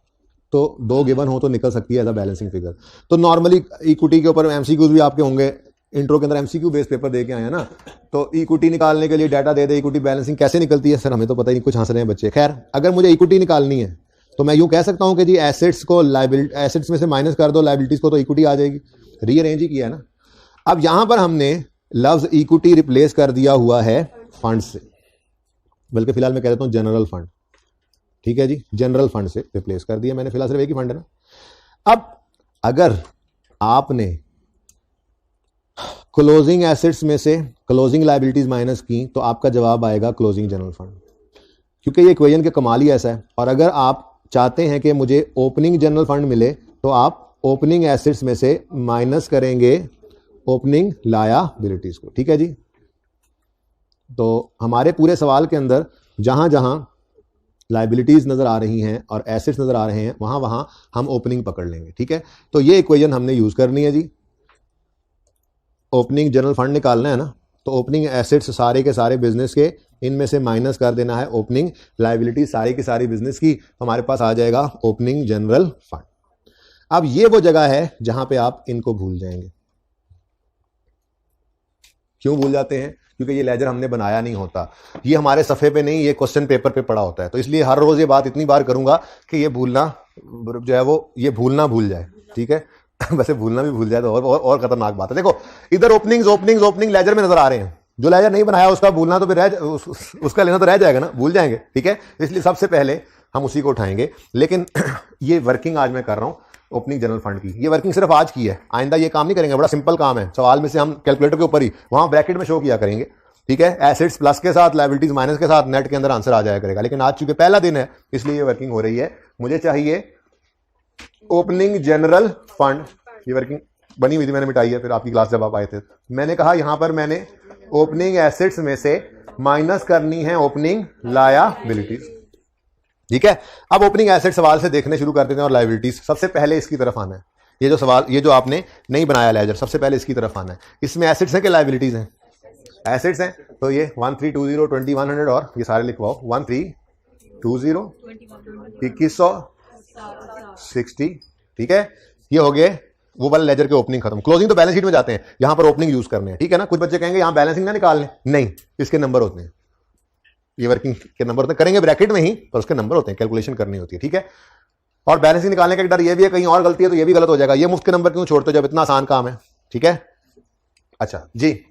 तो 2 गिवन हो तो निकल सकती है एज अ बैलेंसिंग फिगर। तो नॉर्मली इक्विटी के ऊपर एमसीक्यूज भी आपके होंगे, इंट्रो के अंदर एमसीक्यू बेस्ड पेपर दे के आए हैं ना, तो इक्विटी निकालने के लिए डाटा दे दे, इक्विटी बैलेंसिंग कैसे निकलती है सर, हमें तो पता ही नहीं, कुछ हंस रहे हैं बच्चे। खैर, अगर मुझे इक्विटी निकालनी है तो मैं यूं कह सकता हूं कि जी एसेट्स को लाइबिलिटी, एसेट्स में से माइनस कर दो लाइबिलिटीज को, तो इक्विटी आ जाएगी। रीअरेंज ही किया है ना। अब यहां पर हमने लफ्ज इक्विटी रिप्लेस कर दिया हुआ है फंड से, बल्कि फिलहाल मैं कह देता हूं जनरल फंड, ठीक है जी, जनरल फंड से रिप्लेस कर दिया मैंने, फिलहाल सिर्फ एक ही फंड है ना। अब अगर आपने क्लोजिंग एसेट्स में से क्लोजिंग लायबिलिटीज माइनस की तो आपका जवाब आएगा क्लोजिंग जनरल फंड, क्योंकि ये इक्वेशन के कमाल ही ऐसा है। और अगर आप चाहते हैं कि मुझे ओपनिंग जनरल फंड मिले तो आप ओपनिंग एसेट्स में से माइनस करेंगे ओपनिंग लायबिलिटीज को, ठीक है जी। तो हमारे पूरे सवाल के अंदर जहां जहां लाइबिलिटीज नजर आ रही हैं और एसेट्स नजर आ रहे हैं, वहां वहां हम ओपनिंग पकड़ लेंगे, ठीक है। तो ये इक्वेशन हमने यूज करनी है जी। ओपनिंग जनरल फंड निकालना है ना, तो ओपनिंग एसेट्स सारे के सारे बिजनेस के, इनमें से माइनस कर देना है ओपनिंग लाइबिलिटी सारी की सारी बिजनेस की, हमारे पास आ जाएगा ओपनिंग जनरल फंड। अब ये वो जगह है जहां पे आप इनको भूल जाएंगे। क्यों भूल जाते हैं? क्योंकि ये लेजर हमने बनाया नहीं होता, ये हमारे सफ़े पे नहीं, ये क्वेश्चन पेपर पे पड़ा होता है। तो इसलिए हर रोज़ ये बात इतनी बार करूंगा कि ये भूलना जो है वो ये भूलना भूल जाए, ठीक है। वैसे भूलना भी भूल जाए तो और खतरनाक बात है। देखो इधर ओपनिंग लेजर में नजर आ रहे हैं, जो लेजर नहीं बनाया उसका भूलना तो फिर उसका लेना तो रह जाएगा ना, भूल जाएंगे, ठीक है। इसलिए सबसे पहले हम उसी को उठाएंगे। लेकिन ये वर्किंग आज मैं कर रहा हूं ओपनिंग जनरल फंड की, ये वर्किंग सिर्फ आज की है, आइंदा ये काम नहीं करेंगे। बड़ा सिंपल काम है, सवाल में से हम कैलकुलेटर के ऊपर ही वहां ब्रैकेट में शो किया करेंगे, ठीक है। एसेट्स प्लस के साथ लायबिलिटीज माइनस के साथ नेट के अंदर आंसर आ जाया करेगा। लेकिन आज चूंकि पहला दिन है इसलिए ये वर्किंग हो रही है। मुझे चाहिए ओपनिंग जनरल फंड, ये वर्किंग बनी हुई थी, मैंने मिटाई है। फिर आपकी क्लास जब आप आए थे मैंने कहा यहां पर मैंने ओपनिंग एसेट्स में से माइनस करनी है ओपनिंग लायबिलिटीज, ठीक है। अब ओपनिंग एसेट सवाल से देखने शुरू कर देते हैं और लायबिलिटीज सबसे पहले इसकी तरफ आना है। ये जो सवाल, ये जो आपने नहीं बनाया लेजर, सबसे पहले इसकी तरफ आना है। इसमें एसेट्स हैं कि लायबिलिटीज हैं? एसेट्स हैं, तो ये 1320 2100 और ये सारे लिखवाओ, 1320 2160, ठीक है। ये हो गए वो वाले लेजर के ओपनिंग खत्म। क्लोजिंग तो बैलेंस शीट में जाते हैं, यहां पर ओपनिंग यूज करने हैं, ठीक है ना। कुछ बच्चे कहेंगे यहां बैलेंसिंग ना निकालने, नहीं, इसके नंबर होते हैं, ये वर्किंग के नंबर होते हैं, करेंगे ब्रैकेट में ही पर उसके नंबर होते हैं, कैलकुलेशन करनी होती है, ठीक है। और बैलेंसिंग निकालने का एक डर ये भी है कहीं और गलती है तो ये भी गलत हो जाएगा, ये मुफ्त के नंबर क्यों छोड़ते हो जब इतना आसान काम है, ठीक है। अच्छा जी,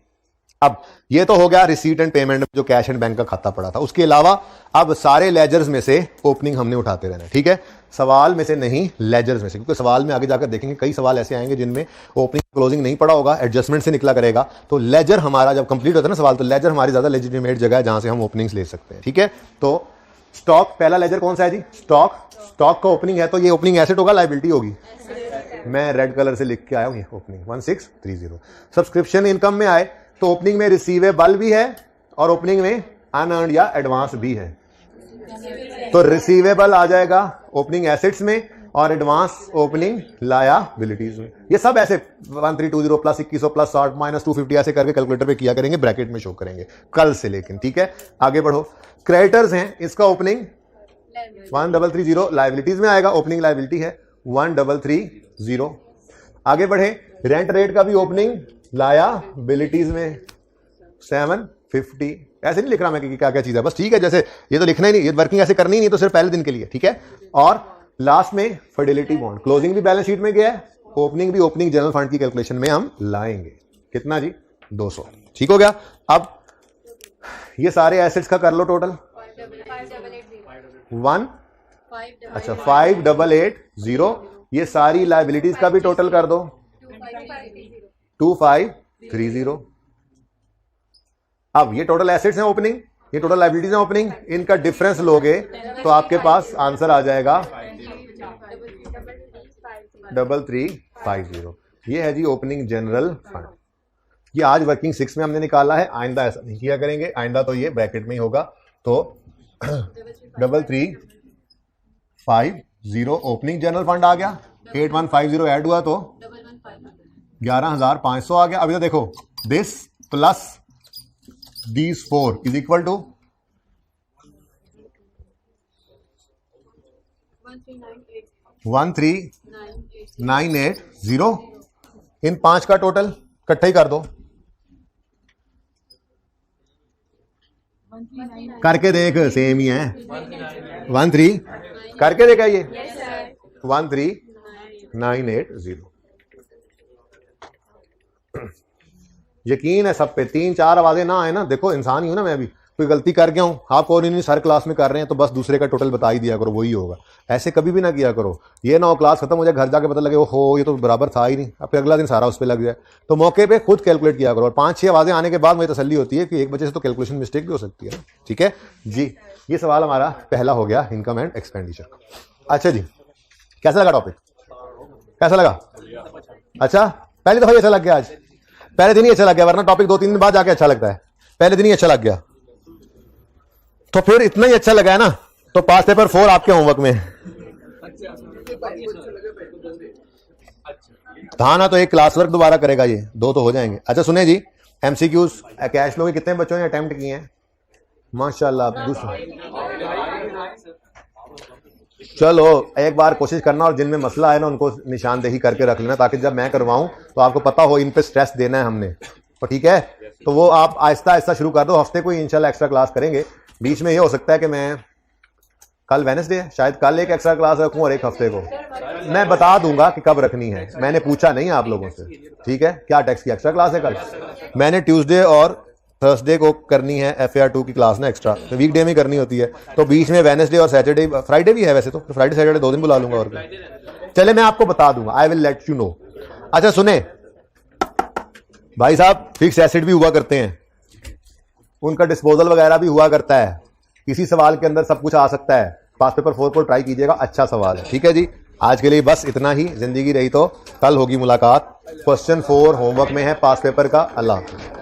अब ये तो हो गया रिसीट एंड पेमेंट जो कैश एंड बैंक का खाता पड़ा था। उसके अलावा अब सारे लेजर्स में से ओपनिंग हमने उठाते रहना, ठीक है। सवाल में से नहीं, लेजर्स में से, क्योंकि सवाल में आगे जाकर देखेंगे कई सवाल ऐसे आएंगे जिनमें ओपनिंग क्लोजिंग नहीं पड़ा होगा, एडजस्टमेंट से निकला करेगा। तो लेजर हमारा जब कंप्लीट होता है ना सवाल, तो लेजर हमारी ज्यादा लेजिटिमेट जगह है जहां से हम ओपनिंग्स ले सकते हैं, ठीक है। तो स्टॉक पहला लेजर कौन सा है जी? स्टॉक का ओपनिंग है, तो ये ओपनिंग एसेट होगा लायबिलिटी होगी? मैं रेड कलर से लिख के आया हूं, ये ओपनिंग 1630। सब्सक्रिप्शन इनकम में आए तो ओपनिंग में रिसीवेबल भी है और ओपनिंग में अनअर्न्ड या एडवांस भी है, तो रिसीवेबल आ जाएगा ओपनिंग एसेट्स में और एडवांस ओपनिंग लायबिलिटीज में। ये सब ऐसे 1320 प्लस 2100 प्लस 60 माइनस 250 ऐसे करके कैलकुलेटर पे किया करेंगे, ब्रैकेट में शो करेंगे कल से। लेकिन ठीक है, आगे बढ़ो। क्रेडिटर्स हैं, इसका ओपनिंग 1330 लायबिलिटीज में आएगा, ओपनिंग लायबिलिटी है 1330। आगे बढ़े, रेंट रेट का भी ओपनिंग लायबिलिटीज में 750। ऐसे नहीं लिख रहा मैं कि क्या क्या चीज है, बस ठीक है, जैसे ये तो लिखना ही नहीं, ये वर्किंग ऐसे करनी ही नहीं, तो सिर्फ पहले दिन के लिए, ठीक है। और लास्ट में फिडेलिटी बॉन्ड, क्लोजिंग भी बैलेंस शीट में गया है, ओपनिंग भी ओपनिंग जनरल फंड की कैलकुलेशन में हम लाएंगे। कितना जी? 200, ठीक हो गया। अब ये सारे एसेट्स का कर लो टोटल, 5880। ये सारी लायबिलिटीज का भी टोटल कर दो 2530। अब ये टोटल एसेट्स हैं ओपनिंग, ये टोटल लायबिलिटीज हैं ओपनिंग, इनका डिफरेंस लोगे तो आपके पास आंसर आ जाएगा 3350। ये है जी ओपनिंग जनरल फंड। ये आज वर्किंग 6 में हमने निकाला है, आइंदा ऐसा नहीं किया करेंगे, आइंदा तो ये ब्रैकेट में ही होगा। तो 3350 ओपनिंग जनरल फंड आ गया, 8150 ऐड हुआ तो 11500 आ गया। अभी तो देखो, this plus these 4 is equal to 13980। इन 5 का टोटल इकट्ठे ही कर दो, करके देख, सेम ही है 13 करके देखा ये 13980। यकीन है सब पे, 3-4 आवाजें ना आए ना, देखो इंसान ही हूं ना मैं भी, कोई गलती कर गया हूं, आपको नहीं सर क्लास में कर रहे हैं तो बस दूसरे का टोटल बता ही दिया करो, वही होगा। ऐसे कभी भी ना किया करो, ये ना हो क्लास खत्म हो जाए घर जाके पता लगे हो ये तो बराबर था ही नहीं, अब फिर अगला दिन सारा उस पर लग जाए। तो मौके पे खुद कैलकुलेट किया करो, और 5-6 आवाजें आने के बाद मुझे तसल्ली होती है कि एक बच्चे से तो कैलकुलेशन मिस्टेक भी हो सकती है। ठीक है जी, ये सवाल हमारा पहला हो गया, इनकम एंड एक्सपेंडिचर। अच्छा जी, कैसा लगा टॉपिक, कैसा लगा? अच्छा, पहली दफा अच्छा लग गया, आज पहले दिन ही अच्छा लग गया, वरना टॉपिक 2-3 दिन बाद जाके अच्छा लगता है, पहले दिन ही अच्छा लग गया। तो फिर इतना ही अच्छा लगा है ना, तो पास पेपर 4 आपके होमवर्क में था ना, तो एक क्लास वर्क दोबारा करेगा, ये 2 तो हो जाएंगे। अच्छा सुने जी, एमसीक्यूज कैश फ्लो के कितने बच्चों ने अटेम्प्ट किए हैं? माशाल्लाह। चलो एक बार कोशिश करना, और जिनमें मसला है ना उनको निशानदेही करके रख लेना, ताकि जब मैं करवाऊं तो आपको पता हो इन पे स्ट्रेस देना है हमने, तो ठीक है। तो वो आप आहिस्ता आहिस्ता शुरू कर दो, हफ्ते को इंशाल्लाह एक्स्ट्रा क्लास करेंगे। बीच में ये हो सकता है कि मैं कल वेडनेसडे है, शायद कल एक एक्स्ट्रा क्लास रखूं और एक हफ्ते को मैं बता दूंगा कि कब रखनी है। मैंने पूछा नहीं आप लोगों से, ठीक है? क्या टैक्स की एक्स्ट्रा क्लास है कल? मैंने ट्यूसडे और थर्सडे को करनी है FAR2 की क्लास ना एक्स्ट्रा, तो वीकडे में करनी होती है, तो बीच में वेडनेसडे और सैटरडे, फ्राइडे भी है वैसे तो फ्राइडे सैटरडे 2 दिन बुला लूंगा और क्या। चले मैं आपको बता दूंगा, I will let you know. अच्छा सुने भाई साहब, फिक्स एसिड भी हुआ करते हैं, उनका डिस्पोजल वगैरह भी हुआ करता है, किसी सवाल के अंदर सब कुछ आ सकता है। पास पेपर 4 को ट्राई कीजिएगा, अच्छा सवाल है। ठीक है जी, आज के लिए बस इतना ही, जिंदगी रही तो कल होगी मुलाकात। क्वेश्चन 4 होमवर्क में है पास पेपर का। अल्लाह हाफ़िज़।